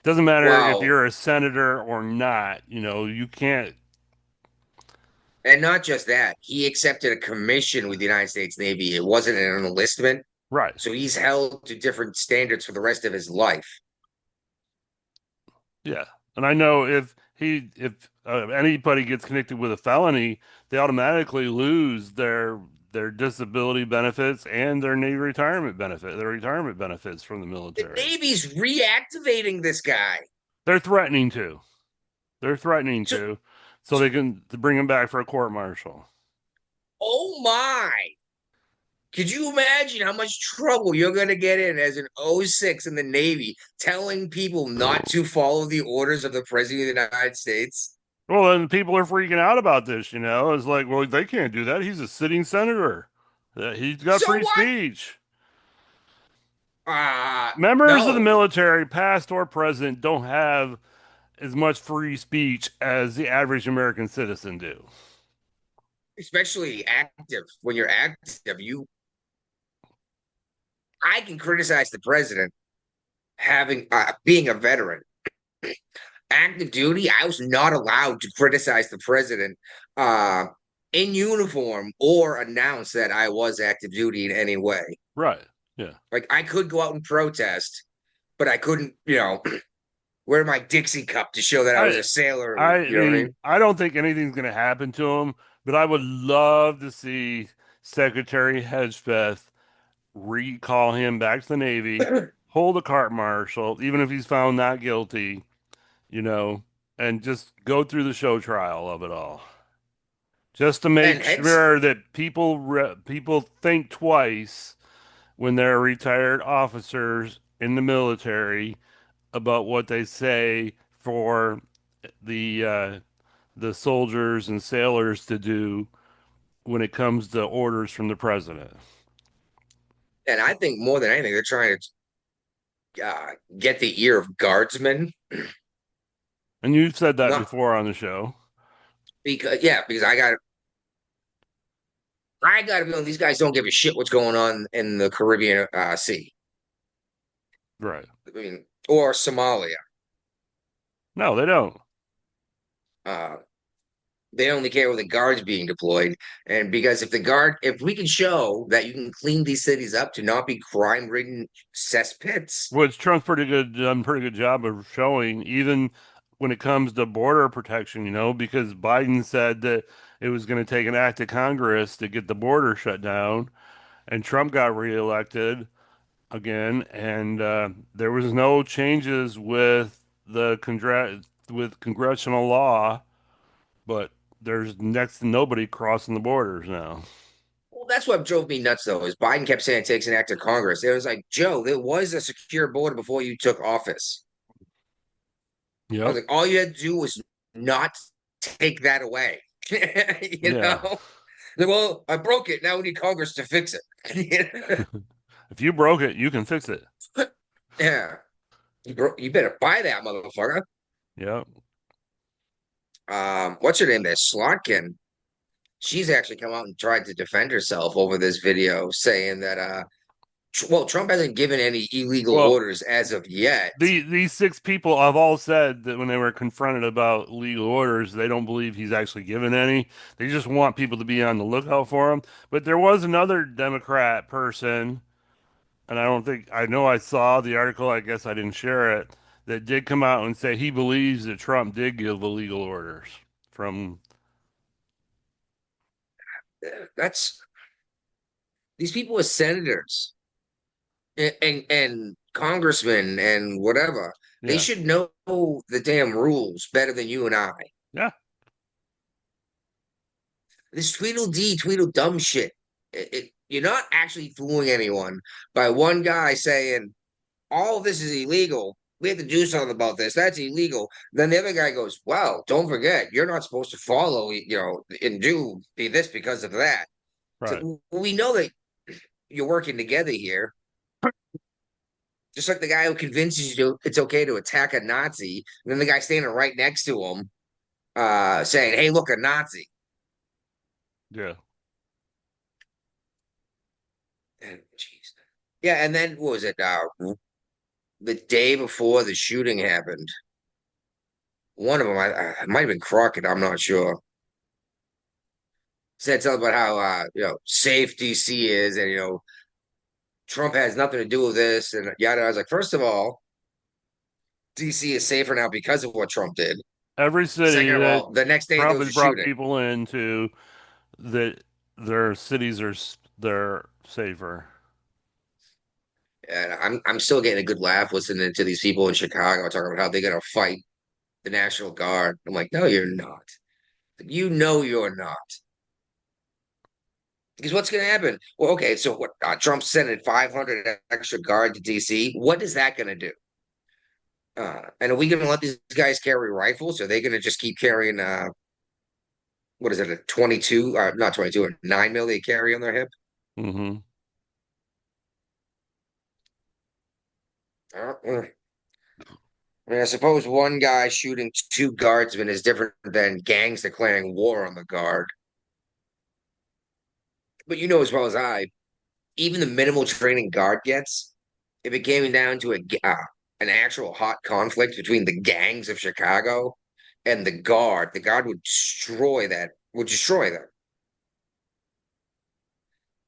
Doesn't matter if Wow. you're a senator or not, you can't. And not just that, he accepted a commission with the United States Navy. It wasn't an enlistment. Right. So he's held to different standards for the rest of his life. Yeah. And I know if anybody gets connected with a felony, they automatically lose their disability benefits and their Navy retirement benefit, their retirement benefits from the military. The Navy's reactivating this guy. They're threatening to. So they can bring him back for a court martial. Oh my. Could you imagine how much trouble you're going to get in as an 06 in the Navy telling people not to follow the orders of the President of the United States? Well, then people are freaking out about this, It's like, well, they can't do that. He's a sitting senator. He's got free speech. Members of the military, past or present, don't have as much free speech as the average American citizen do. Especially active. When you're active, I can criticize the president being a veteran. Active duty, I was not allowed to criticize the president in uniform or announce that I was active duty in any way. Right. Yeah. Like I could go out and protest, but I couldn't, wear my Dixie cup to show that I was a sailor. I don't think anything's going to happen to him, but I would love to see Secretary Hedgepeth recall him back to the Navy, hold a court martial, even if he's found not guilty, and just go through the show trial of it all. Just to make sure that people think twice when they're retired officers in the military about what they say for the soldiers and sailors to do when it comes to orders from the president. And I think more than anything, they're trying to get the ear of guardsmen. And you've said that before on the show. Because I got to be on. These guys don't give a shit what's going on in the Caribbean Sea. Right. I mean, or Somalia. No, they don't. They only care with the guards being deployed. And because if we can show that you can clean these cities up to not be crime-ridden cesspits. Which Trump's done a pretty good job of showing, even when it comes to border protection, because Biden said that it was going to take an act of Congress to get the border shut down, and Trump got reelected again, and there was no changes with the congressional law, but there's next to nobody crossing the borders now. Well, that's what drove me nuts, though, is Biden kept saying it takes an act of Congress. It was like, Joe, there was a secure border before you took office. Yeah. I was like, all you had to do was not take that away. you know? Like, well, I broke it. Now we need Congress to fix it. If you broke it, you can fix it. Yeah. You better buy that, motherfucker. Yeah. What's her name there? Slotkin. She's actually come out and tried to defend herself over this video, saying that Trump hasn't given any illegal orders as of yet. These 6 people have all said that when they were confronted about legal orders, they don't believe he's actually given any. They just want people to be on the lookout for him. But there was another Democrat person, and I know I saw the article, I guess I didn't share it, that did come out and say he believes that Trump did give illegal orders from. These people are senators and congressmen and whatever. Yeah. They should know the damn rules better than you and I. Yeah. This Tweedledee, Tweedledum shit. you're not actually fooling anyone by one guy saying all of this is illegal. We have to do something about this. That's illegal. Then the other guy goes, well, don't forget, you're not supposed to follow, and be this because of that. Right. So we know that you're working together here. Just like the guy who convinces you it's okay to attack a Nazi, and then the guy standing right next to him saying, hey, look, a Nazi. Yeah. And, jeez. Yeah, and then what was it? The day before the shooting happened, one of them, I might have been Crockett, I'm not sure, said something about how safe DC is, and Trump has nothing to do with this, and yada. I was like, first of all, DC is safer now because of what Trump did. Every city Second of that all, the next day there Trump was has a brought shooting. people into that their cities they're safer. And I'm still getting a good laugh listening to these people in Chicago talking about how they're gonna fight the National Guard. I'm like, no, you're not. You know you're not. Because what's going to happen? Well, okay, so what? Trump's sending 500 extra guard to DC. What is that going to do? And are we going to let these guys carry rifles? Or are they going to just keep carrying? What is it? A 22? Not 22. A 9 mil they carry on their hip. Mm-hmm. I mean, I suppose one guy shooting two guardsmen is different than gangs declaring war on the guard. But you know as well as I, even the minimal training guard gets, if it came down to an actual hot conflict between the gangs of Chicago and the guard would destroy that. Would destroy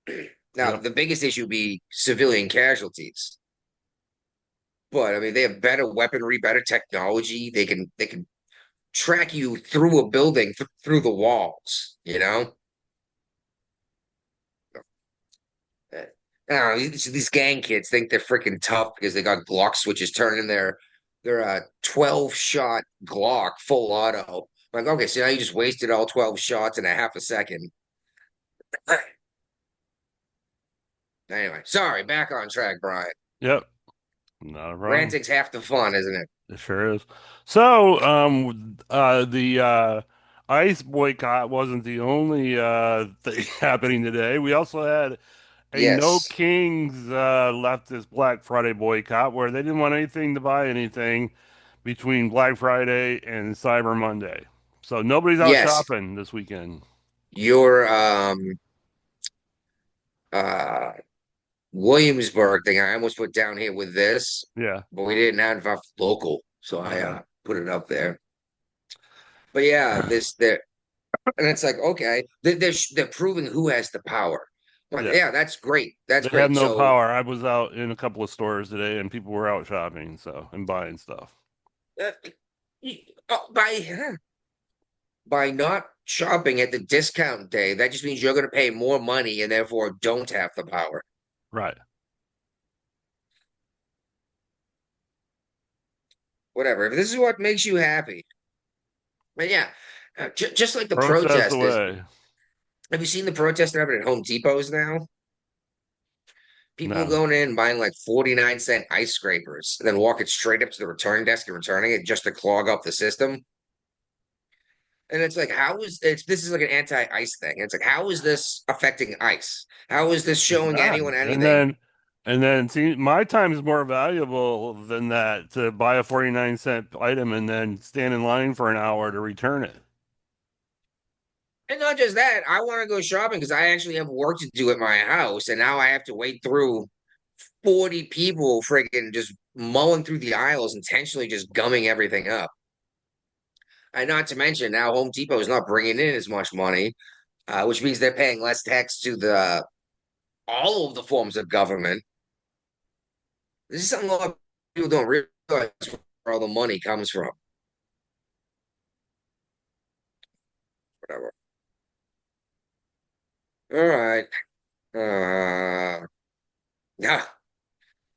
them. Now, the biggest issue would be civilian casualties. But I mean, they have better weaponry, better technology. They can track you through a building, through the walls. I don't know, these gang kids think they're freaking tough because they got Glock switches turning their 12-shot Glock full auto. Like, okay, so now you just wasted all 12 shots in a half a second. Anyway, sorry, back on track, Brian. Yep. Not a problem. Ranting's half the fun, isn't it? It sure is. So, the ICE boycott wasn't the only thing happening today. We also had a No Yes. Kings leftist Black Friday boycott where they didn't want anything to buy anything between Black Friday and Cyber Monday. So nobody's out Yes. shopping this weekend. Your Williamsburg thing, I almost put down here with this, Yeah. but we didn't have enough local, so I put it up there. But yeah, and it's like, okay, they're proving who has the power. But yeah, that's great. That's They great. have no So power. I was out in a couple of stores today and people were out shopping and buying stuff. By not shopping at the discount day, that just means you're going to pay more money and therefore don't have the power. Right. Whatever. If this is what makes you happy. But yeah, just like the Protest protesters. away. Have you seen the protest that happened at Home Depots now? People No. going in and buying like 49-cent ice scrapers and then walking straight up to the return desk and returning it just to clog up the system. And it's like, this is like an anti-ice thing. It's like, how is this affecting ice? How is this showing anyone anything? And then see, my time is more valuable than that to buy a 49-cent item and then stand in line for an hour to return it. And not just that, I want to go shopping because I actually have work to do at my house, and now I have to wait through 40 people friggin' just mulling through the aisles, intentionally just gumming everything up. And not to mention, now Home Depot is not bringing in as much money, which means they're paying less tax to all of the forms of government. This is something a lot of people don't realize where all the money comes from. Whatever. All right. Yeah.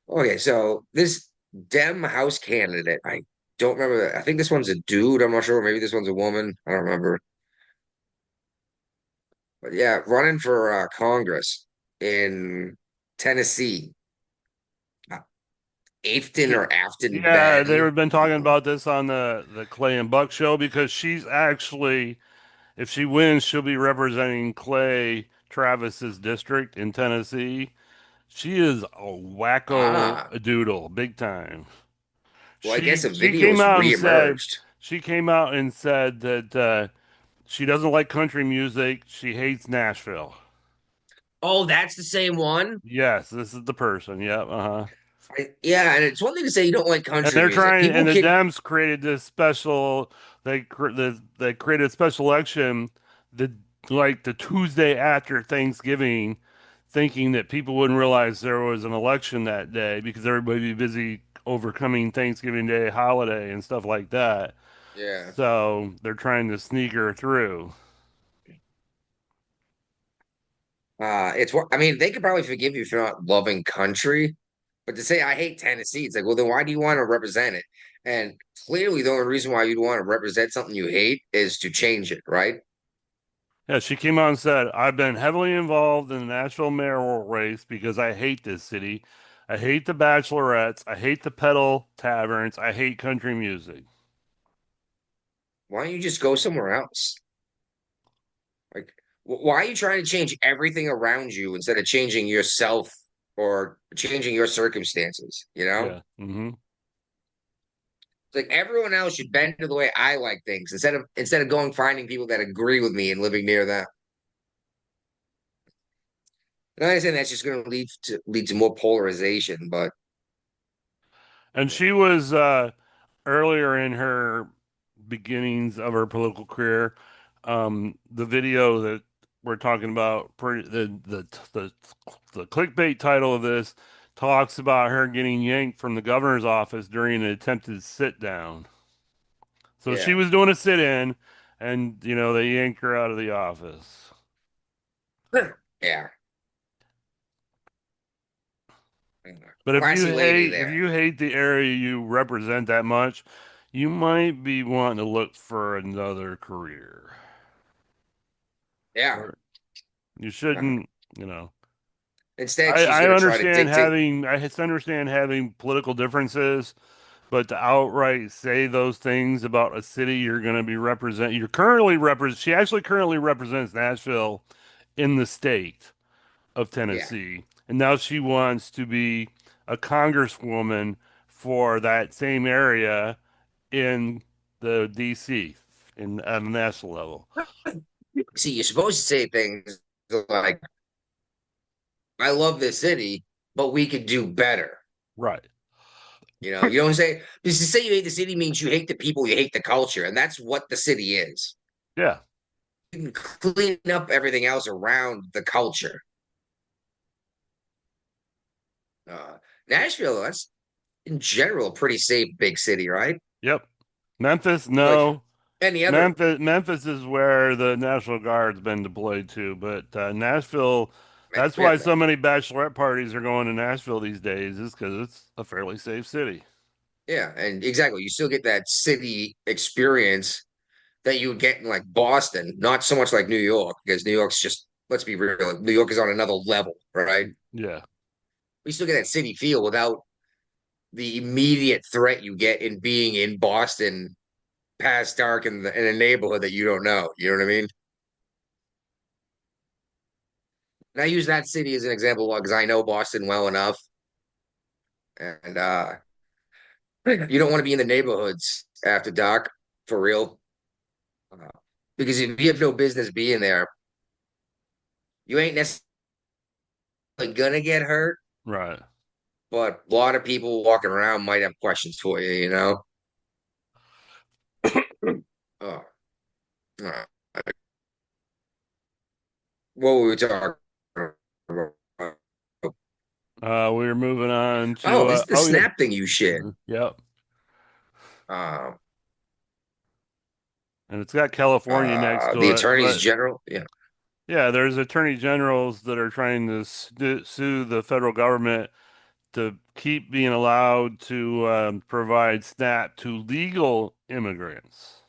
Okay, so this Dem House candidate, I don't remember. I think this one's a dude. I'm not sure. Maybe this one's a woman. I don't remember. But yeah, running for Congress. in Tennessee. Afton or Afton Yeah, Bend. they've been talking about this on the Clay and Buck show because she's actually, if she wins, she'll be representing Clay Travis's district in Tennessee. She is a wacko Ah, doodle, big time. well, I guess a She video came has out and said reemerged. that she doesn't like country music. She hates Nashville. Oh, that's the same one? Yes, this is the person. Yep. Uh-huh. Yeah, and it's one thing to say you don't like And country they're music. trying, People and the can, Dems created this special. They created a special election the like the Tuesday after Thanksgiving, thinking that people wouldn't realize there was an election that day because everybody would be busy overcoming Thanksgiving Day holiday and stuff like that. yeah. So they're trying to sneak her through. I mean, they could probably forgive you for not loving country, but to say I hate Tennessee, it's like, well, then why do you want to represent it? And clearly, the only reason why you'd want to represent something you hate is to change it, right? Yeah, she came out and said, I've been heavily involved in the Nashville mayoral race because I hate this city. I hate the bachelorettes. I hate the pedal taverns. I hate country music. Why don't you just go somewhere else? Like, why are you trying to change everything around you instead of changing yourself or changing your circumstances? You know, Yeah. Mm-hmm. it's like everyone else should bend to the way I like things instead of going finding people that agree with me and living near them. And I understand that's just going to lead to more polarization, but And she was earlier in her beginnings of her political career. The video that we're talking about, the clickbait title of this talks about her getting yanked from the governor's office during an attempted sit down. So she yeah, was doing a sit in, and they yanked her out of the office. yeah. But if you Classy lady hate if there. you hate the area you represent that much, you might be wanting to look for another career. Yeah. Or you Uh, shouldn't, you know. Instead, I, she's I going to try to understand dictate. having I understand having political differences, but to outright say those things about a city you're going to be represent, you're currently represent. She actually currently represents Nashville in the state of Yeah. Tennessee, and now she wants to be a congresswoman for that same area in the DC in at a national level. See, you're supposed to say things like, I love this city, but we could do better. Right. You don't say, because to say you hate the city means you hate the people, you hate the culture, and that's what the city is. Yeah. You can clean up everything else around the culture. Uh, Nashville, that's in general a pretty safe big city, right? Yep. Memphis, Like no. any other. Memphis is where the National Guard's been deployed to, but Nashville, that's why Yeah, so many bachelorette parties are going to Nashville these days, is because it's a fairly safe city. yeah, and exactly. You still get that city experience that you would get in like Boston, not so much like New York, because New York's just, let's be real, New York is on another level, right? Yeah. We still get that city feel without the immediate threat you get in being in Boston past dark in a neighborhood that you don't know. You know what I mean? And I use that city as an example because I know Boston well enough. And you don't want to be in the neighborhoods after dark for real. Uh, because if you have no business being there, you ain't necessarily gonna get hurt, Right. but a lot of people walking around might have questions for you, you know? Oh, uh, what were we talking about? We were moving on Oh, to this is the oh yeah. snap thing you shared. Yep. Uh, And it's got California next to the it, attorneys but general, yeah. yeah, there's attorney generals that are trying to sue the federal government to keep being allowed to provide SNAP to legal immigrants.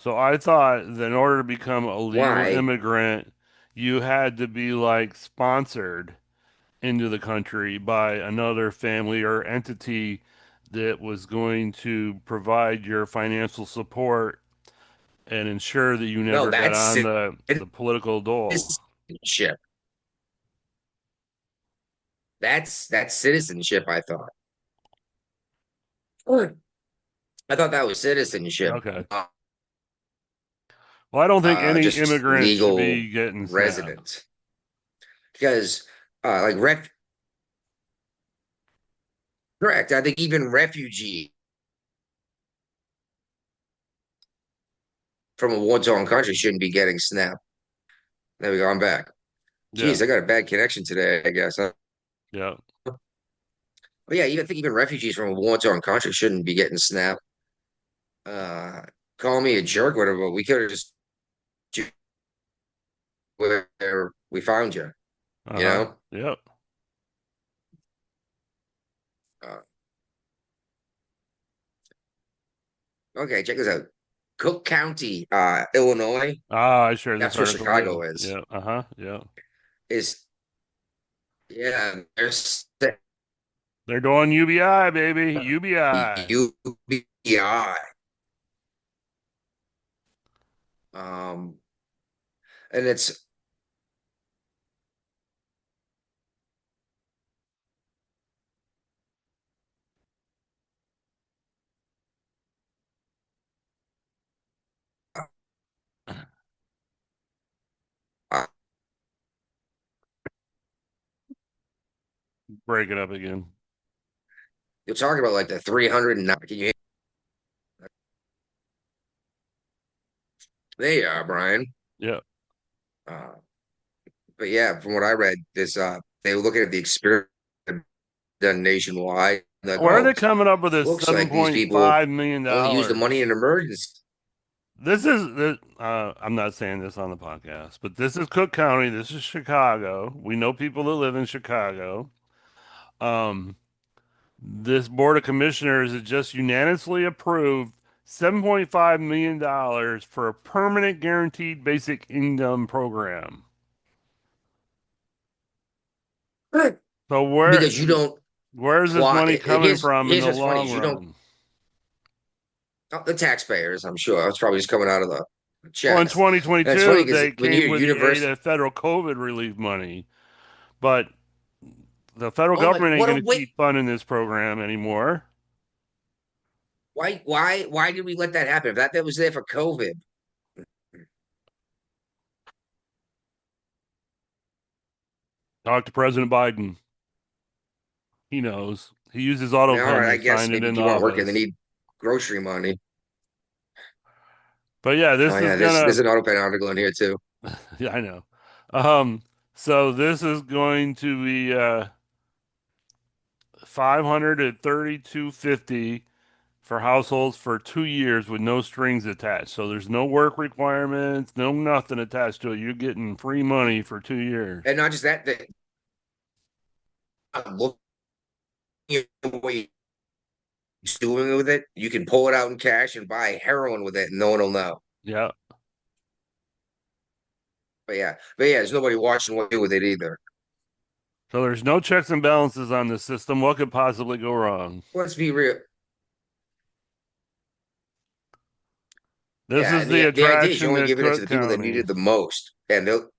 So I thought that in order to become a legal Why? immigrant, you had to be like sponsored into the country by another family or entity that was going to provide your financial support and ensure that you No, never got that's on the political dole. citizenship. That's citizenship, I thought. I thought that was citizenship. Okay. Well, I don't think any Just immigrant should legal be getting SNAP. resident. Because like correct. I think even refugee from a war-torn country shouldn't be getting SNAP. There we go. I'm back. Yeah. Jeez, I got a bad connection today, I guess. Yeah. But yeah, I think even refugees from a war-torn country shouldn't be getting SNAP. Uh, call me a jerk, whatever. But we could have just where we found you. You Uh-huh. know. Yep. Okay, check this out. Cook County, Illinois. Ah, I shared this That's where article too. Chicago is. Yeah. Uh-huh. Yeah. Is yeah, They're doing UBI, baby. UBI. UBI. And it's uh, Break it up again. you're talking about like the 309. Can you hear? There you are, Brian. Yeah. Uh, but yeah, from what I read, this they were looking at the experiment done nationwide. Like, Where are oh, they coming up with this looks like these people $7.5 million? only use the money in emergency. This is I'm not saying this on the podcast, but this is Cook County. This is Chicago. We know people that live in Chicago. This Board of Commissioners has just unanimously approved $7.5 million for a permanent guaranteed basic income program. So Because you don't where's this money coming from in here's the what's funny long is you don't run? the taxpayers, I'm sure. It's probably just coming out of the Well, in chest. And it's funny 2022, because they when you're came with the aid university, of federal COVID relief money, but the federal oh my, government ain't what a going to wait. keep funding this program anymore. Why did we let that happen? If that was there for COVID. Talk to President Biden. He knows. He uses All auto pen right, I to guess sign it maybe in the people aren't working. They office. need grocery money. But yeah, this Oh is yeah, gonna. there's an auto pen article in here too. Yeah, I know. So this is going to be 532.50 for households for 2 years with no strings attached. So there's no work requirements, no nothing attached to it. You're getting free money for 2 years. And not just that, look what he's doing with it. You can pull it out in cash and buy heroin with it, and no one will know. Yeah. But yeah, there's nobody watching what you do with it either. So there's no checks and balances on the system. What could possibly go wrong? Let's be real. This is the the idea is attraction you're only to giving it to Cook the people that need County. it the most, and they'll.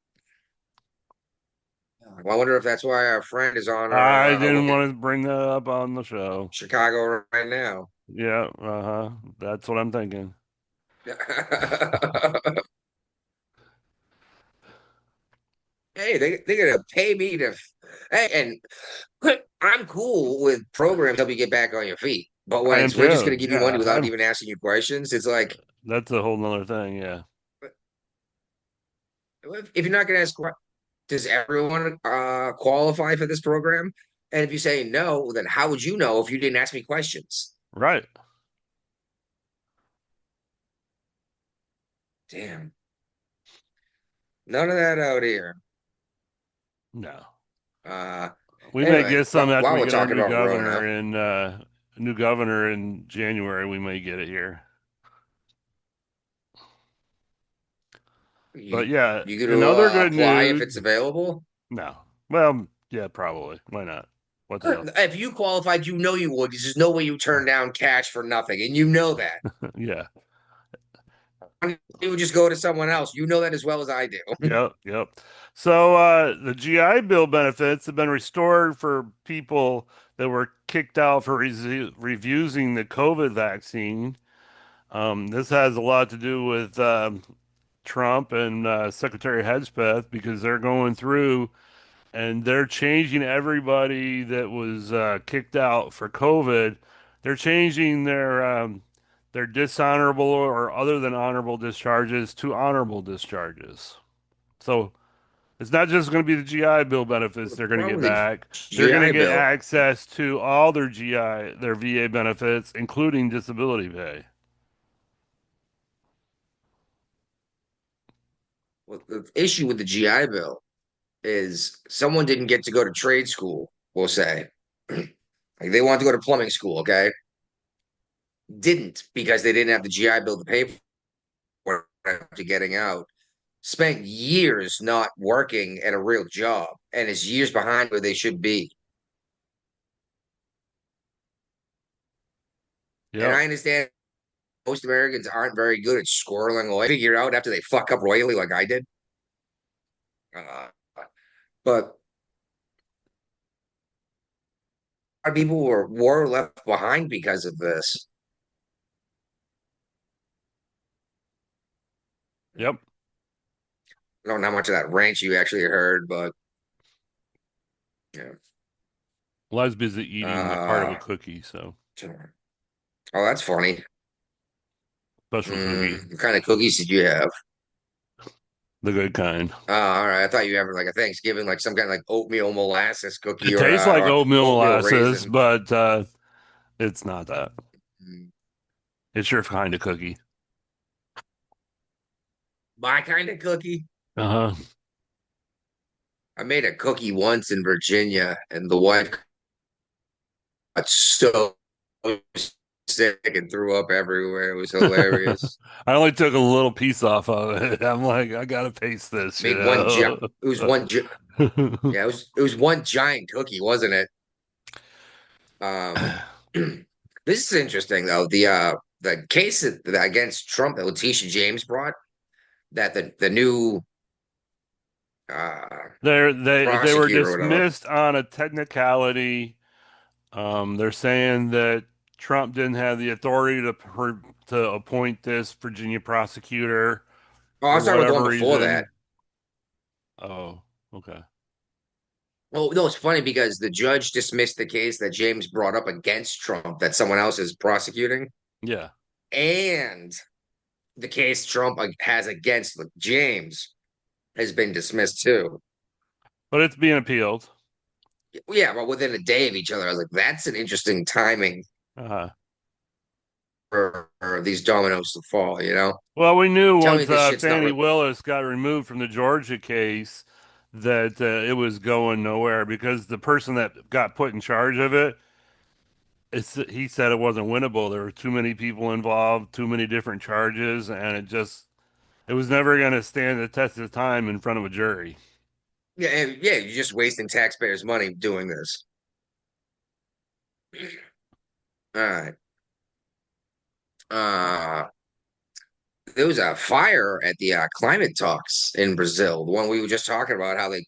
I wonder if that's why our friend is on. I didn't want to bring that up on the show. Chicago right now. Yeah, that's what I'm thinking. Hey, they're gonna pay me to. Hey, and I'm cool with programs to help you get back on your feet. But when we're just gonna give you money without even asking you questions, it's like that's a whole nother thing. Yeah. If you're not gonna ask, does everyone qualify for this program? And if you say no, then how would you know if you didn't ask me questions? Right. Damn. None of that out here. No. We may get some after we we're get our talking new about governor in January. We may get it here. But yeah, You could in other good apply if news, it's available. no. Well, yeah, probably. Why not? What the hell? If you qualified, you know you would. There's no way you turn down cash for nothing, and you know that. Yeah. You would just go to someone else. You know that as well as I do. Yep. So the GI Bill benefits have been restored for people that were kicked out for refusing the COVID vaccine. This has a lot to do with Trump and Secretary Hedgepeth because they're going through and they're changing everybody that was kicked out for COVID. They're changing their dishonorable or other than honorable discharges to honorable discharges. So it's not just going to be the GI Bill benefits they're going to get back. They're going to get access to all their VA benefits, including disability pay. Well, the issue with the GI Bill is someone didn't get to go to trade school, we'll say. Like they wanted to go to plumbing school, okay? Didn't because they didn't have the GI Bill to pay for after getting out. Spent years not working at a real job and is years behind where they should be. And I understand most Americans aren't very good at squirreling away, figure out after they fuck up royally like I did. But a lot of people were left behind because of this. Yep. I don't know how much of that rant you actually heard, but yeah. Well, I was busy eating part of a cookie, so. Oh, that's funny. Special cookie. What kind of cookies did you have? The good kind. Oh, all right. I thought you were having like a Thanksgiving, like some kind of like oatmeal molasses cookie It or tastes like oatmeal molasses, raisin. but it's not that. It's your kind of cookie. My kind of cookie? Uh-huh. I made a cookie once in Virginia, and the wife got so sick and threw up everywhere. It was hilarious. I only took a little piece off of it. I'm like, I gotta taste this. Made one. It was one. Yeah, it was one giant cookie, wasn't it? This is interesting though. The case against Trump that Letitia James brought, that the new they were dismissed on a technicality. They're saying that Trump didn't have the authority to appoint this Virginia prosecutor. Oh, I was talking about the one before that. Oh, okay. Well, no, it's funny because the judge dismissed the case that James brought up against Trump that someone else is prosecuting. Yeah. And the case Trump has against James has been dismissed too. But it's being appealed. Yeah, but within a day of each other. I was like, that's an interesting timing for these dominoes to fall, you know? Well, we knew once Fannie Willis got removed from the Georgia case that it was going nowhere because the person that got put in charge of it, he said it wasn't winnable. There were too many people involved, too many different charges, and it was never going to stand the test of time in front of a jury. Yeah, you're just wasting taxpayers' money doing this. All right. There was a fire at the climate talks in Brazil, the one we were just talking about, how they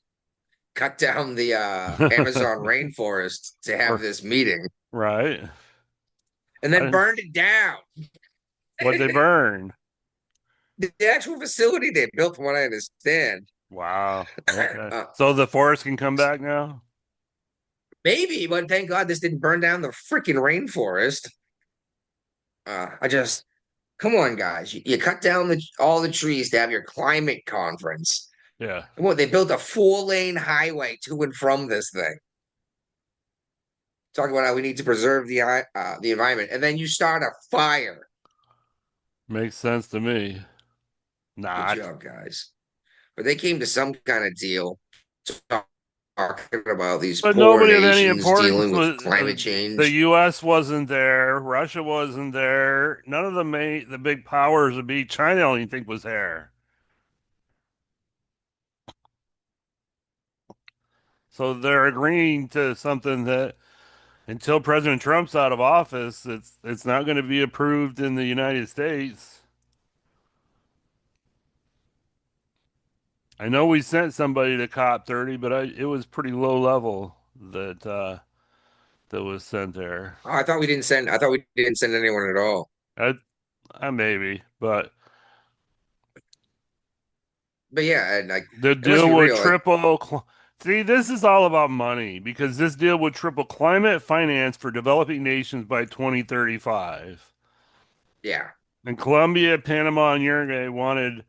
cut down the Amazon rainforest to have this meeting. Right. And then burned it down. What'd they burn? The actual facility they built, from what I understand. Wow. Okay. So the forest can come back now? Maybe, but thank God this didn't burn down the freaking rainforest. Come on, guys. You cut down all the trees to have your climate conference. Yeah. What, they built a 4-lane highway to and from this thing. Talking about how we need to preserve the environment, and then you start a fire. Makes sense to me. Good job, guys. But they came to some kind of deal talking about these poor nations dealing with climate change. The U.S. wasn't there. Russia wasn't there. None of the big powers would be. China, I don't even think was there. So they're agreeing to something that until President Trump's out of office, it's not going to be approved in the United States. I know we sent somebody to COP 30, but it was pretty low level that was sent there. Oh, I thought we didn't send anyone at all. Maybe, but yeah, and like the it must deal be would real. triple. See, this is all about money because this deal would triple climate finance for developing nations by 2035. Yeah. And Colombia, Panama, and Uruguay wanted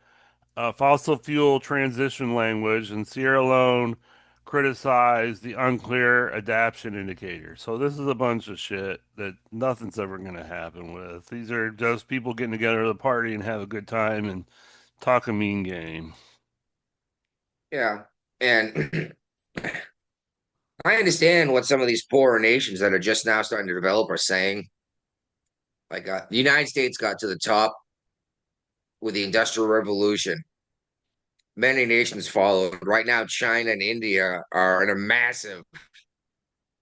fossil fuel transition language, and Sierra Leone criticized the unclear adaptation indicator. So this is a bunch of shit that nothing's ever going to happen with. These are just people getting together at a party and have a good time and talk a mean game. Yeah. And I understand what some of these poorer nations that are just now starting to develop are saying. Like the United States got to the top with the Industrial Revolution. Many nations followed. Right now, China and India are in a massive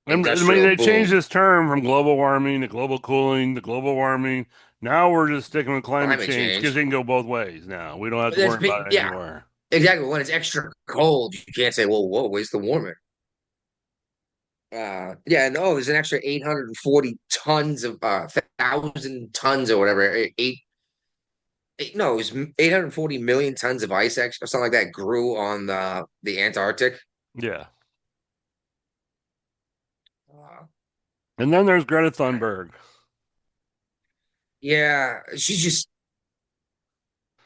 industrial they changed boom. this term from global warming to global cooling to global warming. Now we're just sticking with climate change because it can go both ways now. We don't have to worry about it anymore. Exactly. When it's extra cold, you can't say, well, whoa, where's the warming? There's an extra 840 tons of 1,000 tons or whatever. It was 840 million tons of ice or something like that grew on the Antarctic. Yeah. And then there's Greta Thunberg. Yeah, she's just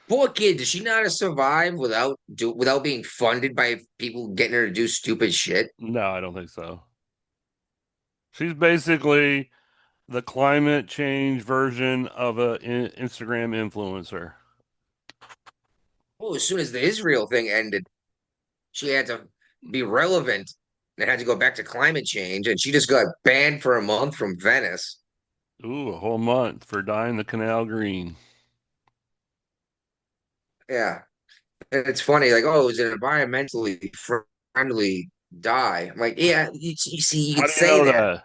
poor kid. Does she know how to survive without being funded by people getting her to do stupid shit? No, I don't think so. She's basically the climate change version of a Instagram influencer. Well, as soon as the Israel thing ended, she had to be relevant and had to go back to climate change, and she just got banned for a month from Venice. Ooh, a whole month for dyeing the canal green. Yeah. And it's funny, like, oh, it was an environmentally friendly dye. I'm like, yeah, you see, you can say that.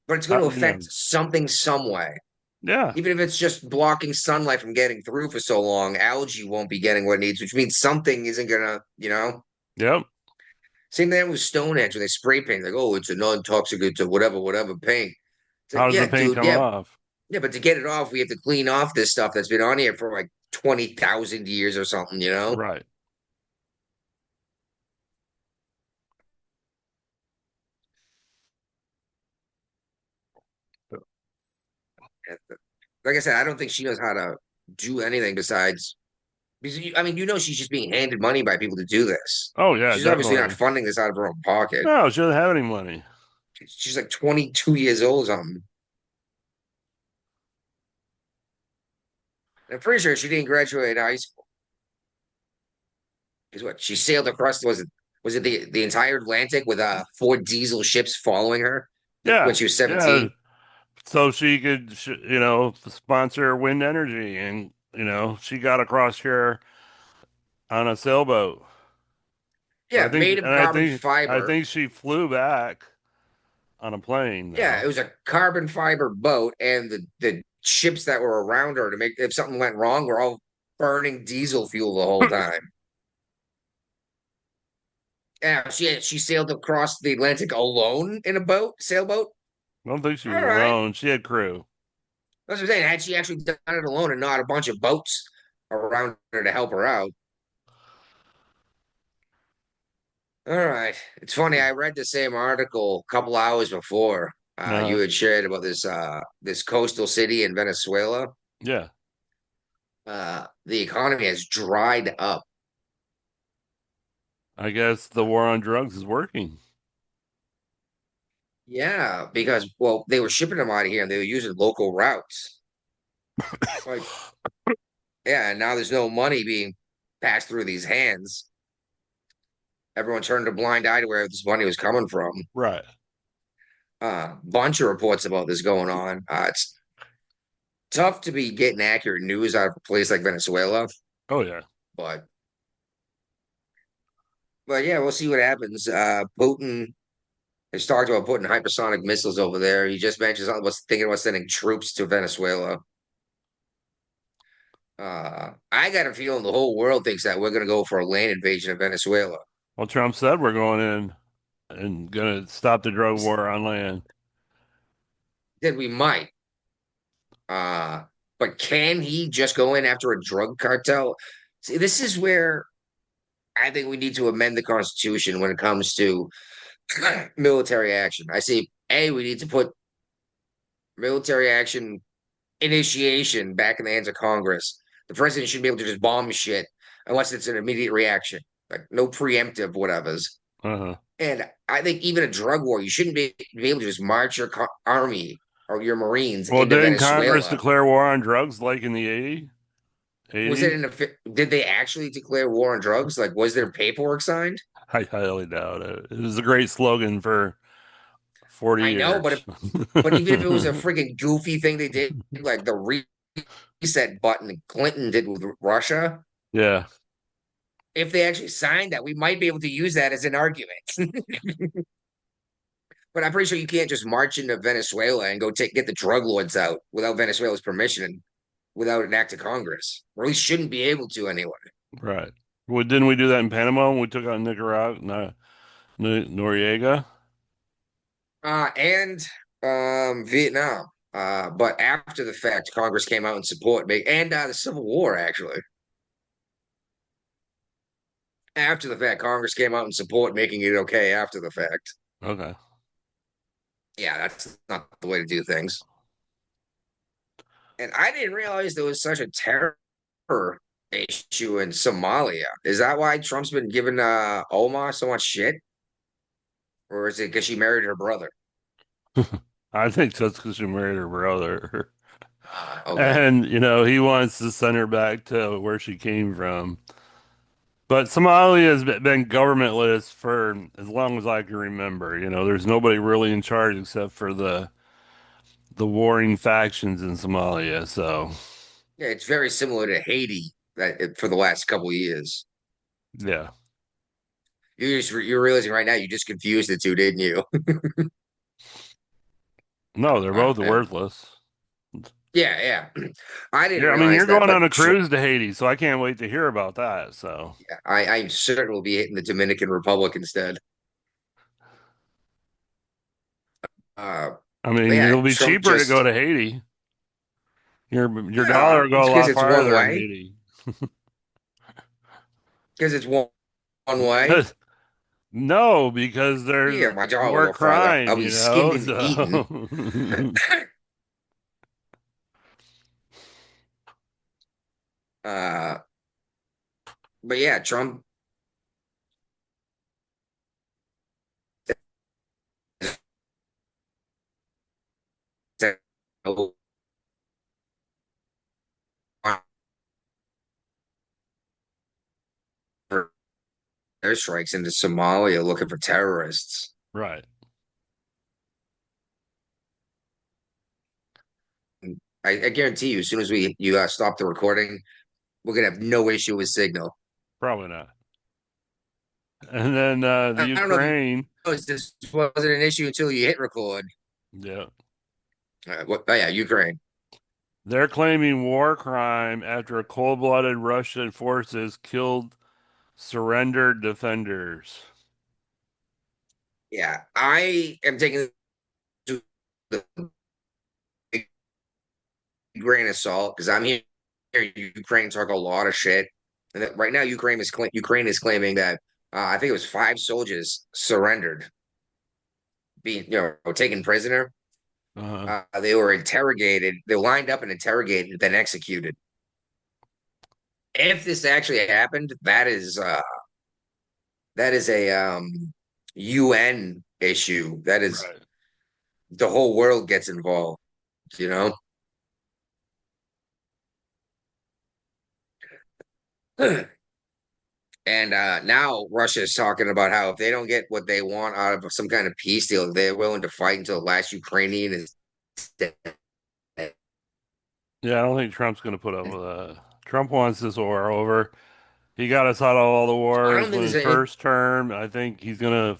But it's going to affect something some way. Yeah. Even if it's just blocking sunlight from getting through for so long, algae won't be getting what it needs, which means something isn't gonna, Yep. Same thing with Stonehenge when they spray paint, like, oh, it's a non-toxic, it's a whatever paint. It's like, How does the paint come off? Yeah, but to get it off, we have to clean off this stuff that's been on here for like 20,000 years or something, Right. Like I said, I don't think she knows how to do anything besides because she's just being handed money by people to do this. Oh yeah, she's definitely. obviously not funding this out of her own pocket. No, she doesn't have any money. She's like 22 years old or something. I'm pretty sure she didn't graduate high school. Because what? She sailed across, was it the entire Atlantic with 4 diesel ships following her? Yeah. When she was 17? Yeah. So she could, sponsor wind energy. And, she got across here on a sailboat. Yeah, made of carbon fiber. I think she flew back on a plane. Yeah, it was a carbon fiber boat, and the ships that were around her to make if something went wrong were all burning diesel fuel the whole time. Yeah, she sailed across the Atlantic alone in a sailboat. I don't think she was alone. She had crew. That's what I'm saying. Had she actually done it alone and not a bunch of boats around her to help her out? All right. It's funny. I read the same article a couple hours before you had shared about this coastal city in Venezuela. Yeah. The economy has dried up. I guess the war on drugs is working. Yeah, because they were shipping them out of here and they were using local routes. Like, yeah, and now there's no money being passed through these hands. Everyone turned a blind eye to where this money was coming from. Right. Bunch of reports about this going on. It's tough to be getting accurate news out of a place like Venezuela. Oh yeah. But But yeah, we'll see what happens. Putin has talked about putting hypersonic missiles over there. He just mentioned something about thinking about sending troops to Venezuela. I got a feeling the whole world thinks that we're going to go for a land invasion of Venezuela. Well, Trump said we're going in and going to stop the drug war on land. That we might. But can he just go in after a drug cartel? See, this is where I think we need to amend the Constitution when it comes to military action. I see, we need to put military action initiation back in the hands of Congress. The president shouldn't be able to just bomb shit unless it's an immediate reaction, like no preemptive whatevers. And I think even a drug war, you shouldn't be able to just march your army or your Marines Well, into didn't Venezuela. Congress declare war on drugs like in the 80s? Was it did they actually declare war on drugs? Like, was there paperwork signed? I highly doubt it. It was a great slogan for 40 years. I know, but even if it was a freaking goofy thing they did, like the reset button Clinton did with Russia. Yeah. If they actually signed that, we might be able to use that as an argument. But I'm pretty sure you can't just march into Venezuela and go get the drug lords out without Venezuela's permission and without an act of Congress, or at least shouldn't be able to anyway. Right. Well, didn't we do that in Panama when we took out Nicaragua, Noriega? And Vietnam. But after the fact, Congress came out in support, and the Civil War, actually. After the fact, Congress came out in support, making it okay after the fact. Okay. Yeah, that's not the way to do things. And I didn't realize there was such a terror issue in Somalia. Is that why Trump's been giving Omar so much shit? Or is it because she married her brother? I think that's because she married her brother. Okay. And, he wants to send her back to where she came from. But Somalia has been governmentless for as long as I can remember. There's nobody really in charge except for the warring factions in Somalia. So yeah, it's very similar to Haiti for the last couple of years. Yeah. You're realizing right now you just confused the two, didn't you? No, they're both worthless. Yeah. I didn't. Yeah, I mean, realize you're that, going on a cruise to Haiti, so I can't wait to hear about that. So yeah, I certainly will be hitting the Dominican Republic instead. I mean, it'll be Trump cheaper to go to Haiti. Your dollar will go a lot farther in Haiti. Because it's one way. No, because there's more crime. I'll be skinned and eaten. But yeah, Trump. Airstrikes into Somalia looking for terrorists. Right. I guarantee you, as soon as you stop the recording, we're gonna have no issue with signal. Probably not. And then the Ukraine. This wasn't an issue until you hit record. Yeah. Ukraine. They're claiming war crime after cold-blooded Russian forces killed surrendered defenders. Yeah, I am taking the grain of salt because I'm here. Ukraine talk a lot of shit, and that right now Ukraine is claiming that I think it was 5 soldiers surrendered, being taken prisoner. They were interrogated. They were lined up and interrogated, then executed. If this actually happened, that is a UN issue. That is the whole world gets involved. And now Russia is talking about how if they don't get what they want out of some kind of peace deal, they're willing to fight until the last Ukrainian is dead. Yeah, I don't think Trump's going to put up with that. Trump wants this war over. He got us out of all the I wars don't think when there's his any. first term. I think he's gonna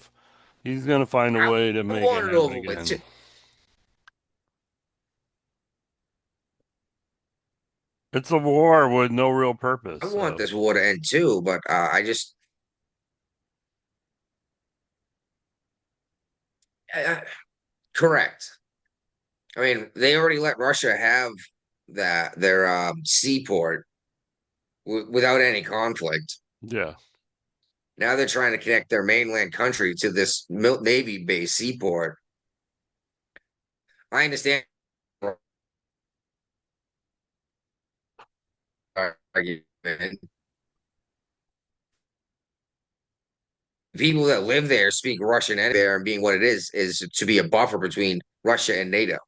find a I way to make want it it happen over with. again. It's a war with no real purpose. I want So. this war to end too, but I just correct. I mean, they already let Russia have their seaport without any conflict. Yeah. Now they're trying to connect their mainland country to this Navy base seaport. I understand argument. People that live there speak Russian and there, and being what it is to be a buffer between Russia and NATO.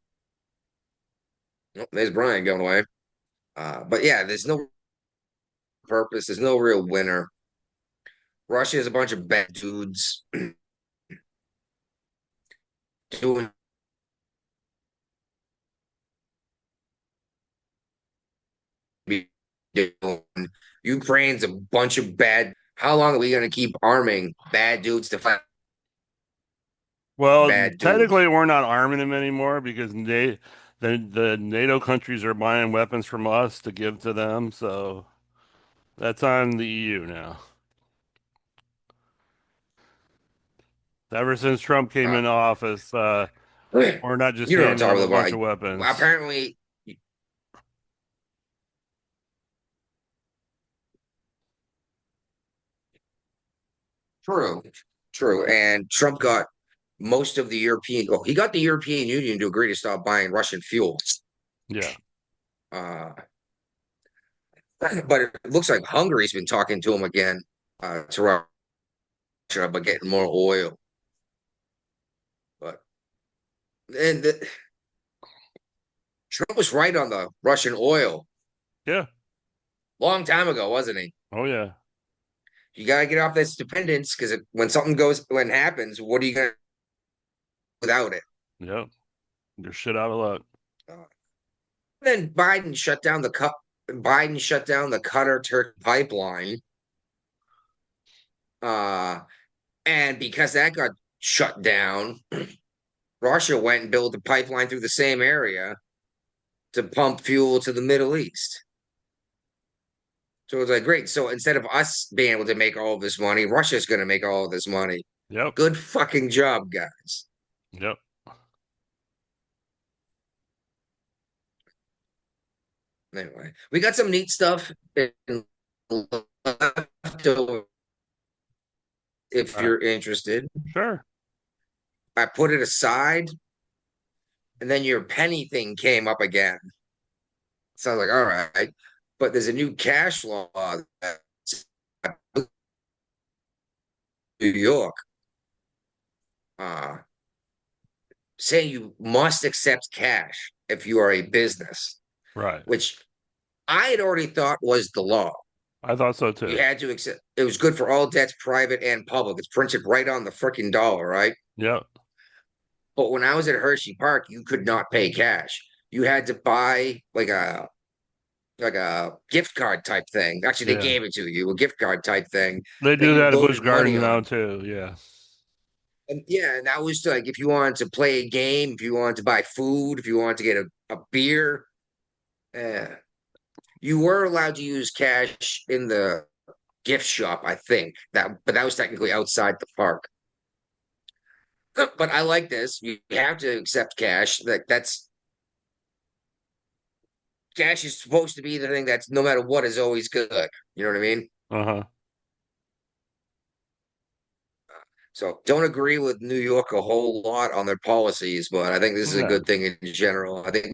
Oh, there's Brian going away. But yeah, there's no purpose. There's no real winner. Russia is a bunch of bad dudes doing Ukraine's a bunch of bad. How long are we going to keep arming bad dudes to fight Well, bad dudes? technically, we're not arming them anymore because the NATO countries are buying weapons from us to give to them. So that's on the EU now. Ever since Trump came into office, we're not just You know what I'm handing them talking a bunch about. of weapons. Apparently, true. And Trump got most of the European. Oh, he got the European Union to agree to stop buying Russian fuel. Yeah. But it looks like Hungary's been talking to him again, to Russia about getting more oil. But and Trump was right on the Russian oil. Yeah. Long time ago, wasn't he? Oh yeah. You gotta get off this dependence because when happens, what are you gonna without it? Yep. You're shit out of luck. Then Biden shut down the Qatar Turkey pipeline. And because that got shut down, Russia went and built a pipeline through the same area to pump fuel to the Middle East. So it's like, great. So instead of us being able to make all this money, Russia's going to make all of this money. Yep. Good fucking job, guys. Yep. Anyway, we got some neat stuff if you're interested. Sure. I put it aside, and then your penny thing came up again. So I was like, all right. But there's a new cash law that's New York saying you must accept cash if you are a business. Right. Which I had already thought was the law. I thought so too. You had to accept. It was good for all debts, private and public. It's printed right on the freaking dollar, right? Yep. But when I was at Hershey Park, you could not pay cash. You had to buy like a gift card type thing. Actually, they gave it to you, a gift card type thing. They do that at Busch loaded Gardens money now on. too. Yeah. And yeah, and that was like if you wanted to play a game, if you wanted to buy food, if you wanted to get a beer, you were allowed to use cash in the gift shop, I think. But that was technically outside the park. But I like this. You have to accept cash. That's cash is supposed to be the thing that's no matter what is always good. You know what I mean? Uh-huh. So don't agree with New York a whole lot on their policies, but I think this is a good thing in general. I think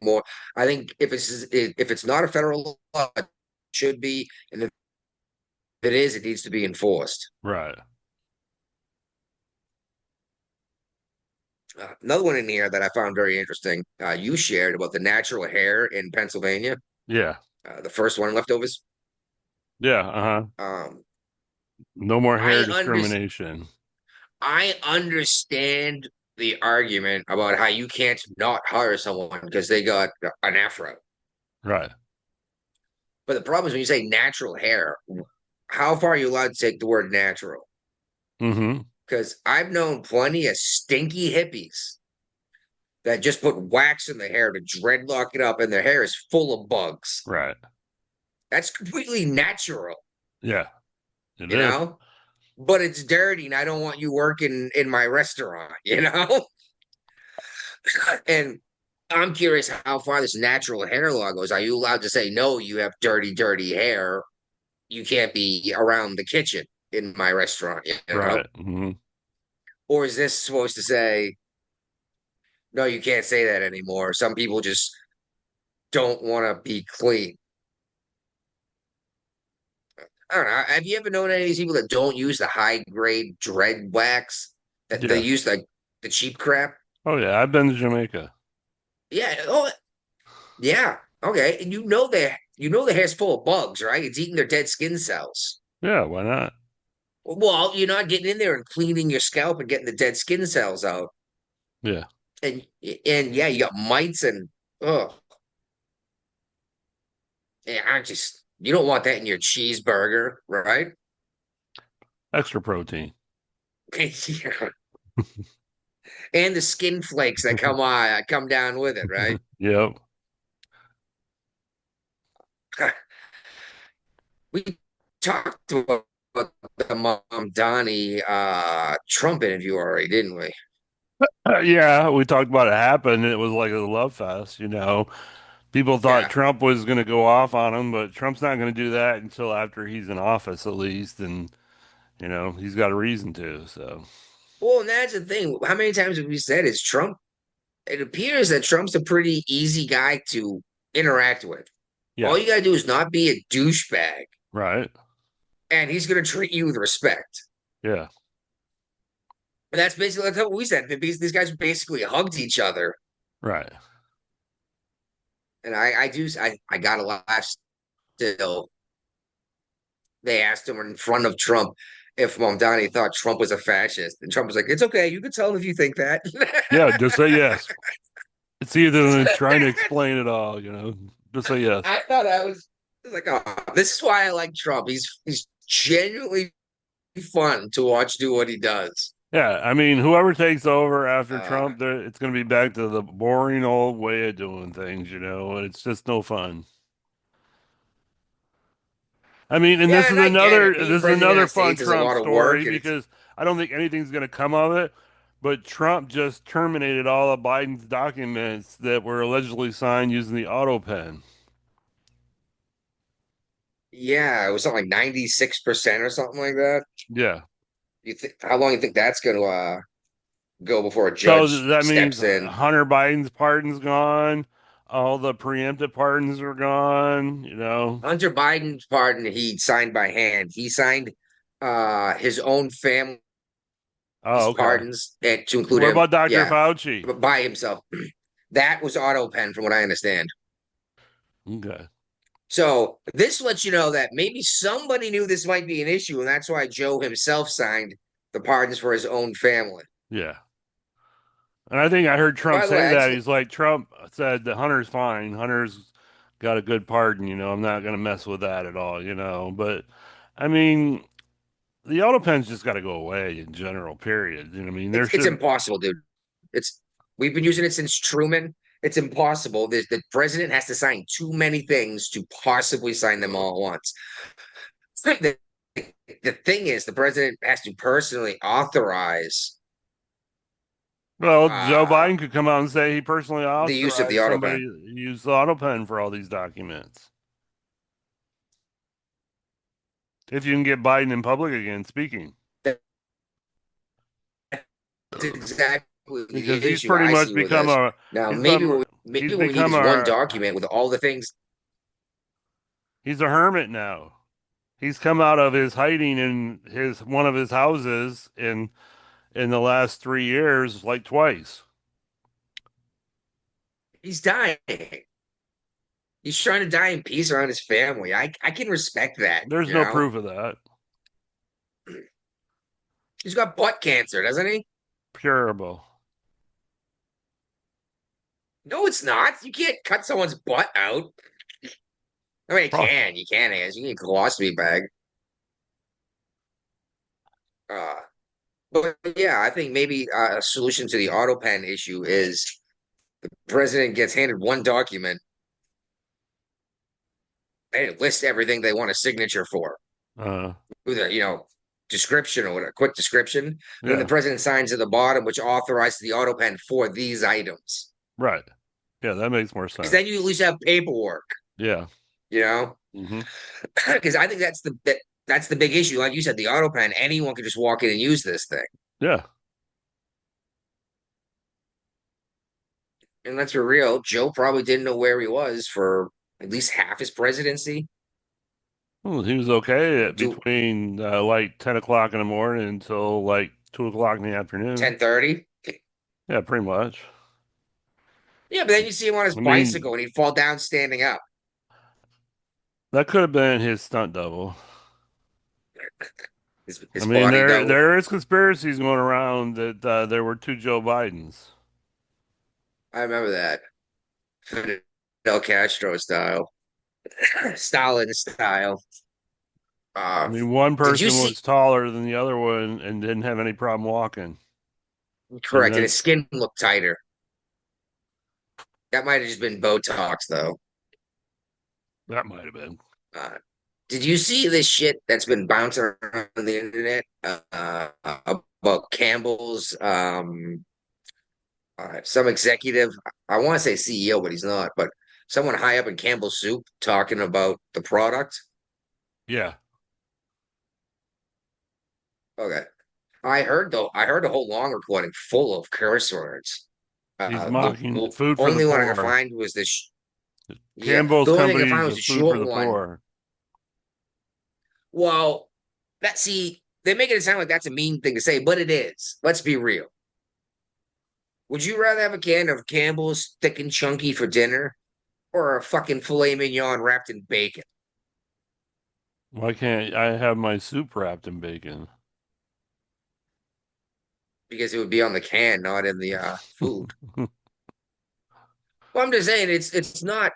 if it's not a federal law, it should be, and if it is, it needs to be enforced. Right. Another one in here that I found very interesting. You shared about the natural hair in Pennsylvania. Yeah. The first one leftovers. Yeah. No more hair discrimination. I understand the argument about how you can't not hire someone because they got an afro. Right. But the problem is when you say natural hair, how far are you allowed to take the word natural? Mm-hmm. Because I've known plenty of stinky hippies that just put wax in their hair to dreadlock it up, and their hair is full of bugs. Right. That's completely natural. Yeah. It you is. know? But it's dirty, and I don't want you working in my restaurant, you know? And I'm curious how far this natural hair law goes. Are you allowed to say, no, you have dirty, dirty hair? You can't be around the kitchen in my restaurant, you know? Right. Mm-hmm. Or is this supposed to say, no, you can't say that anymore? Some people just don't want to be clean. I don't know. Have you ever known any of these people that don't use the high grade dread wax? That they Yeah. use the cheap crap? Oh yeah, I've been to Jamaica. Yeah. Oh, yeah. Okay. And the hair's full of bugs, right? It's eating their dead skin cells. Yeah, why not? Well, you're not getting in there and cleaning your scalp and getting the dead skin cells out. Yeah. And yeah, you got mites and yeah, you don't want that in your cheeseburger, right? Extra protein. Yeah. And the skin flakes that come down with it, right? Yep. We talked about the mom Donnie Trump interview already, didn't we? Yeah, we talked about it happen. It was like a love fest, you know. People thought Yeah. Trump was going to go off on him, but Trump's not going to do that until after he's in office, at least. And, you know, he's got a reason to. So, Well, and that's the thing. How many times have we said is Trump? It appears that Trump's a pretty easy guy to interact with. yeah. All you gotta do is not be a douchebag, Right. and he's gonna treat you with respect. Yeah. And that's basically like what we said. These guys basically hugged each other, Right. and I got a laugh still. They asked him in front of Trump if Donnie thought Trump was a fascist, and Trump was like, "It's okay, you can tell him if you think that." Yeah, just say yes. It's either than trying to explain it all, you know. Just say yes. I thought I was like, oh, this is why I like Trump. He's genuinely fun to watch do what he does. Yeah, I mean, whoever takes over after Trump, it's going to be back to the boring old way of doing things, you know, and it's just no fun. I mean, and Yeah, this is and I get another it. Being this is president of the another United fun States is a Trump lot of work, story and it's because I don't think anything's going to come of it. But Trump just terminated all of Biden's documents that were allegedly signed using the auto pen. yeah, it was something like 96% or something like that. Yeah. You think how long you think that's going to go before a So judge that means steps in? Hunter Biden's pardon's gone. All the preemptive pardons are gone, you know. Hunter Biden's pardon he signed by hand. He signed his own family's Oh, okay. pardons to include What him. about Dr. Yeah, Fauci? by himself. That was auto pen, from what I understand. Okay. So this lets you know that maybe somebody knew this might be an issue, and that's why Joe himself signed the pardons for his own family. Yeah. And I think I heard Trump By the way, say that. He's like, Trump said that Hunter's fine. Hunter's got a good pardon, you know. I'm not going to mess with that at all, you know. But, I mean, the auto pen's just got to go away in general, period. You know what I mean? it's impossible, dude. We've been using it since Truman. It's impossible. The president has to sign too many things to possibly sign them all at once. The thing is, the president has to personally authorize Well, Joe Biden could come out and say he personally the use of authorized the auto somebody pen. to use the auto pen for all these documents. If you can get Biden in public again speaking. That's exactly Because the he's issue pretty I much see with become this. a Now, he's maybe become- what we he's need is become one a- document with all the things. He's a hermit now. He's come out of his hiding in one of his houses in the last 3 years, like twice. He's dying. He's trying to die in peace around his family. I can respect that. There's you no know? proof of that. He's got butt cancer, doesn't he? Curable. No, it's not. You can't cut someone's butt out. I mean, you can, I guess. You can get a colostomy bag. But yeah, I think maybe a solution to the auto pen issue is the president gets handed one document and it lists everything they want a signature for with a description or a quick description. And then the president signs at the bottom, which authorizes the auto pen for these items. Right. Yeah, that makes more sense. Because then you at least have paperwork. Yeah. Because I think that's the big issue. Like you said, the auto pen, anyone can just walk in and use this thing. Yeah. And that's for real. Joe probably didn't know where he was for at least half his presidency. Well, he was okay between like 10 o'clock in the morning until like 2 o'clock in the afternoon. 10:30? Yeah, pretty much. Yeah, but then you see him on his bicycle and he'd fall down standing up. That could have been his stunt double. His there is conspiracies going around that there were 2 Joe Bidens. I remember that. Fidel Castro style. Stalin style. One person was taller than the other one and didn't have any problem walking. Correct, and his skin looked tighter. That might have just been Botox, though. That might have been. Did you see this shit that's been bouncing around the internet about Campbell's some executive? I want to say CEO, but he's not. But someone high up in Campbell's Soup talking about the product. Yeah. Okay. I heard the whole long recording full of curse words. He's mocking food for only the one poor. I could find was this. Campbell's the only company thing I found was is the food short for the one. poor. Well, they make it sound like that's a mean thing to say, but it is. Let's be real. Would you rather have a can of Campbell's thick and chunky for dinner or a fucking filet mignon wrapped in bacon? Why can't I have my soup wrapped in bacon? Because it would be on the can, not in the food. Well, I'm just saying it's not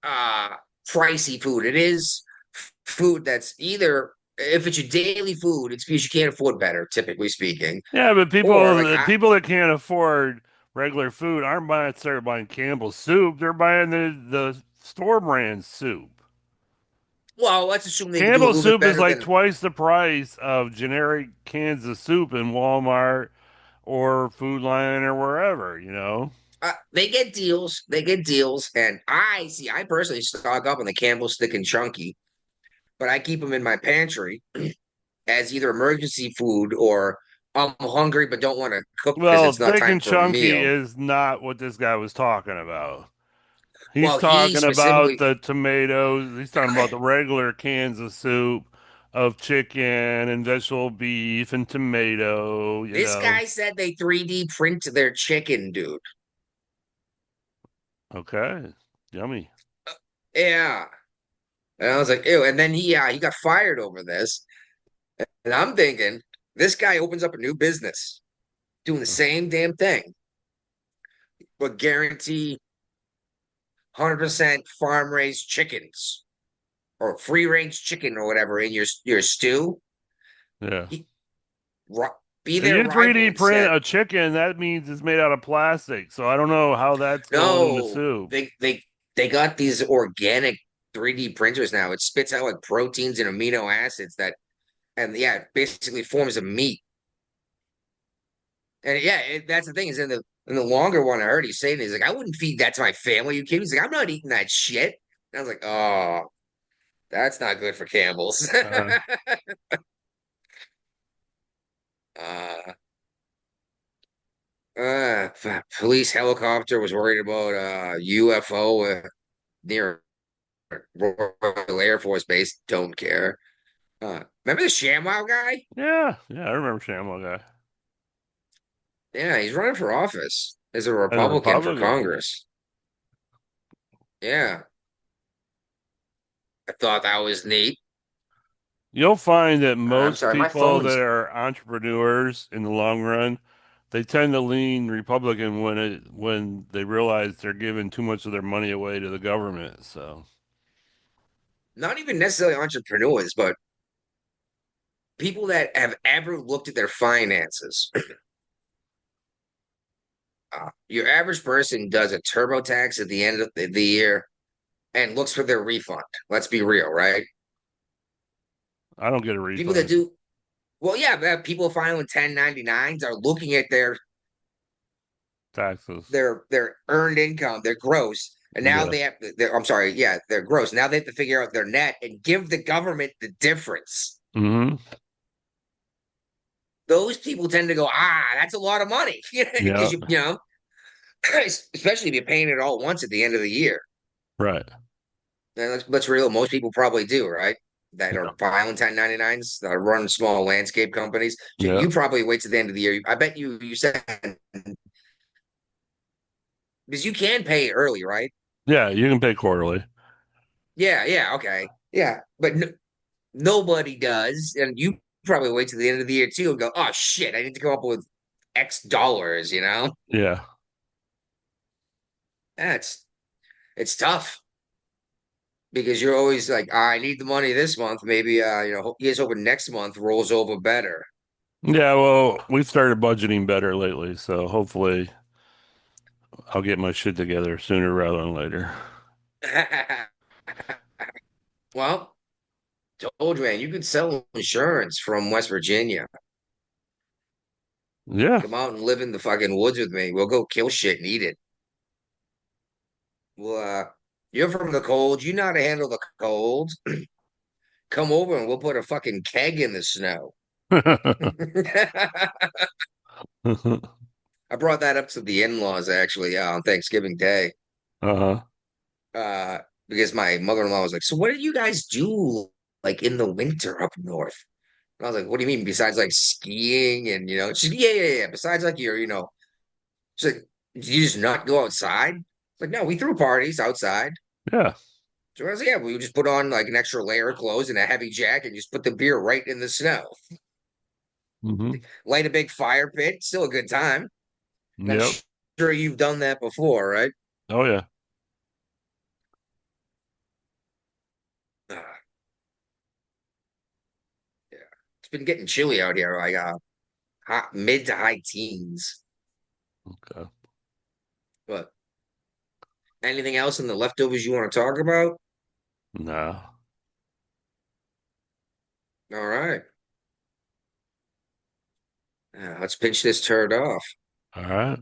pricey food. It is food that's either, if it's your daily food, it's because you can't afford better, typically speaking. Yeah, but people that can't afford regular food aren't started buying Campbell's soup. They're buying the store brand soup. Well, let's assume they Campbell's can do a little soup bit is better like than twice the price of generic cans of soup in Walmart or Food Lion or wherever, they get deals. And I personally stock up on the Campbell's thick and chunky, but I keep them in my pantry as either emergency food or I'm hungry but don't want to cook because it's not thick time and for a chunky meal. is not what this guy was talking about. He's Well, talking about the tomatoes. He's talking about the regular cans of soup of chicken and vegetable beef and tomato. This guy said they 3D print their chicken, dude. Okay, yummy. Yeah, and I was like, ew. And then he got fired over this, and I'm thinking this guy opens up a new business, doing the same damn thing, but guarantee 100% farm raised chickens or free range chicken or whatever in your stew. Yeah. Be if there. you 3D print a chicken, that means it's made out of plastic. So I don't know how that's going into soup. They got these organic 3D printers now. It spits out like proteins and amino acids it basically forms a meat. And that's the thing is in the longer one I heard he's saying he's like, I wouldn't feed that to my family. You kidding? He's like, I'm not eating that shit. And I was like, oh, that's not good for Campbell's. Police helicopter was worried about UFO near Royal Air Force Base. Don't care. Remember the ShamWow guy? Yeah, I remember ShamWow guy. Yeah, he's running for office as a Republican for Congress. Yeah. I thought that was neat. You'll find that most people that are entrepreneurs in the long run, they tend to lean Republican when they realize they're giving too much of their money away to the government. So, not even necessarily entrepreneurs, but people that have ever looked at their finances, your average person does a TurboTax at the end of the year and looks for their refund. Let's be real, right? I don't get a People that refund. do, well, yeah, people filing 1099s are looking at Taxes. their earned income, their gross, and now Yeah. they have. I'm sorry, yeah, their gross. Now they have to figure out their net and give the government the difference. Mm-hmm. Those people tend to go, that's a lot of money, Yeah. because you know, especially if you're paying it all at once at the end of the year. Right. And let's real. Most people probably do, right? That are filing 1099s, that are running small landscape companies. So Yeah. you probably wait to the end of the year. I bet you said because you can pay early, right? Yeah, you can pay quarterly. Yeah, okay. Yeah, but nobody does. And you probably wait to the end of the year too and go, oh shit, I need to come up with X dollars, you know? Yeah. That's it's tough because you're always like, I need the money this month. Maybe here's hoping next month rolls over better. Yeah, well, we started budgeting better lately, so hopefully I'll get my shit together sooner rather than later. Well, told you, man, you could sell insurance from West Virginia. Yeah. Come out and live in the fucking woods with me. We'll go kill shit and eat it. Well, you're from the cold. You know how to handle the cold. Come over and we'll put a fucking keg in the snow. I brought that up to the in-laws actually on Thanksgiving Day. Uh-huh. Because my mother-in-law was like, "So what did you guys do like in the winter up north?" And I was like, "What do you mean besides like skiing and she's like, yeah. Besides like she's like, did you just not go outside?" It's like, no, we threw parties outside. Yeah. So I was like, yeah, we would just put on like an extra layer of clothes and a heavy jacket and just put the beer right in the snow. Mm-hmm. Light a big fire pit, still a good time. And I'm Yep. sure you've done that before, right? Oh yeah. Uh, yeah. It's been getting chilly out here, like hot mid to high teens. Okay. But anything else in the leftovers you want to talk about? No. All right. Let's pinch this turd off. All right.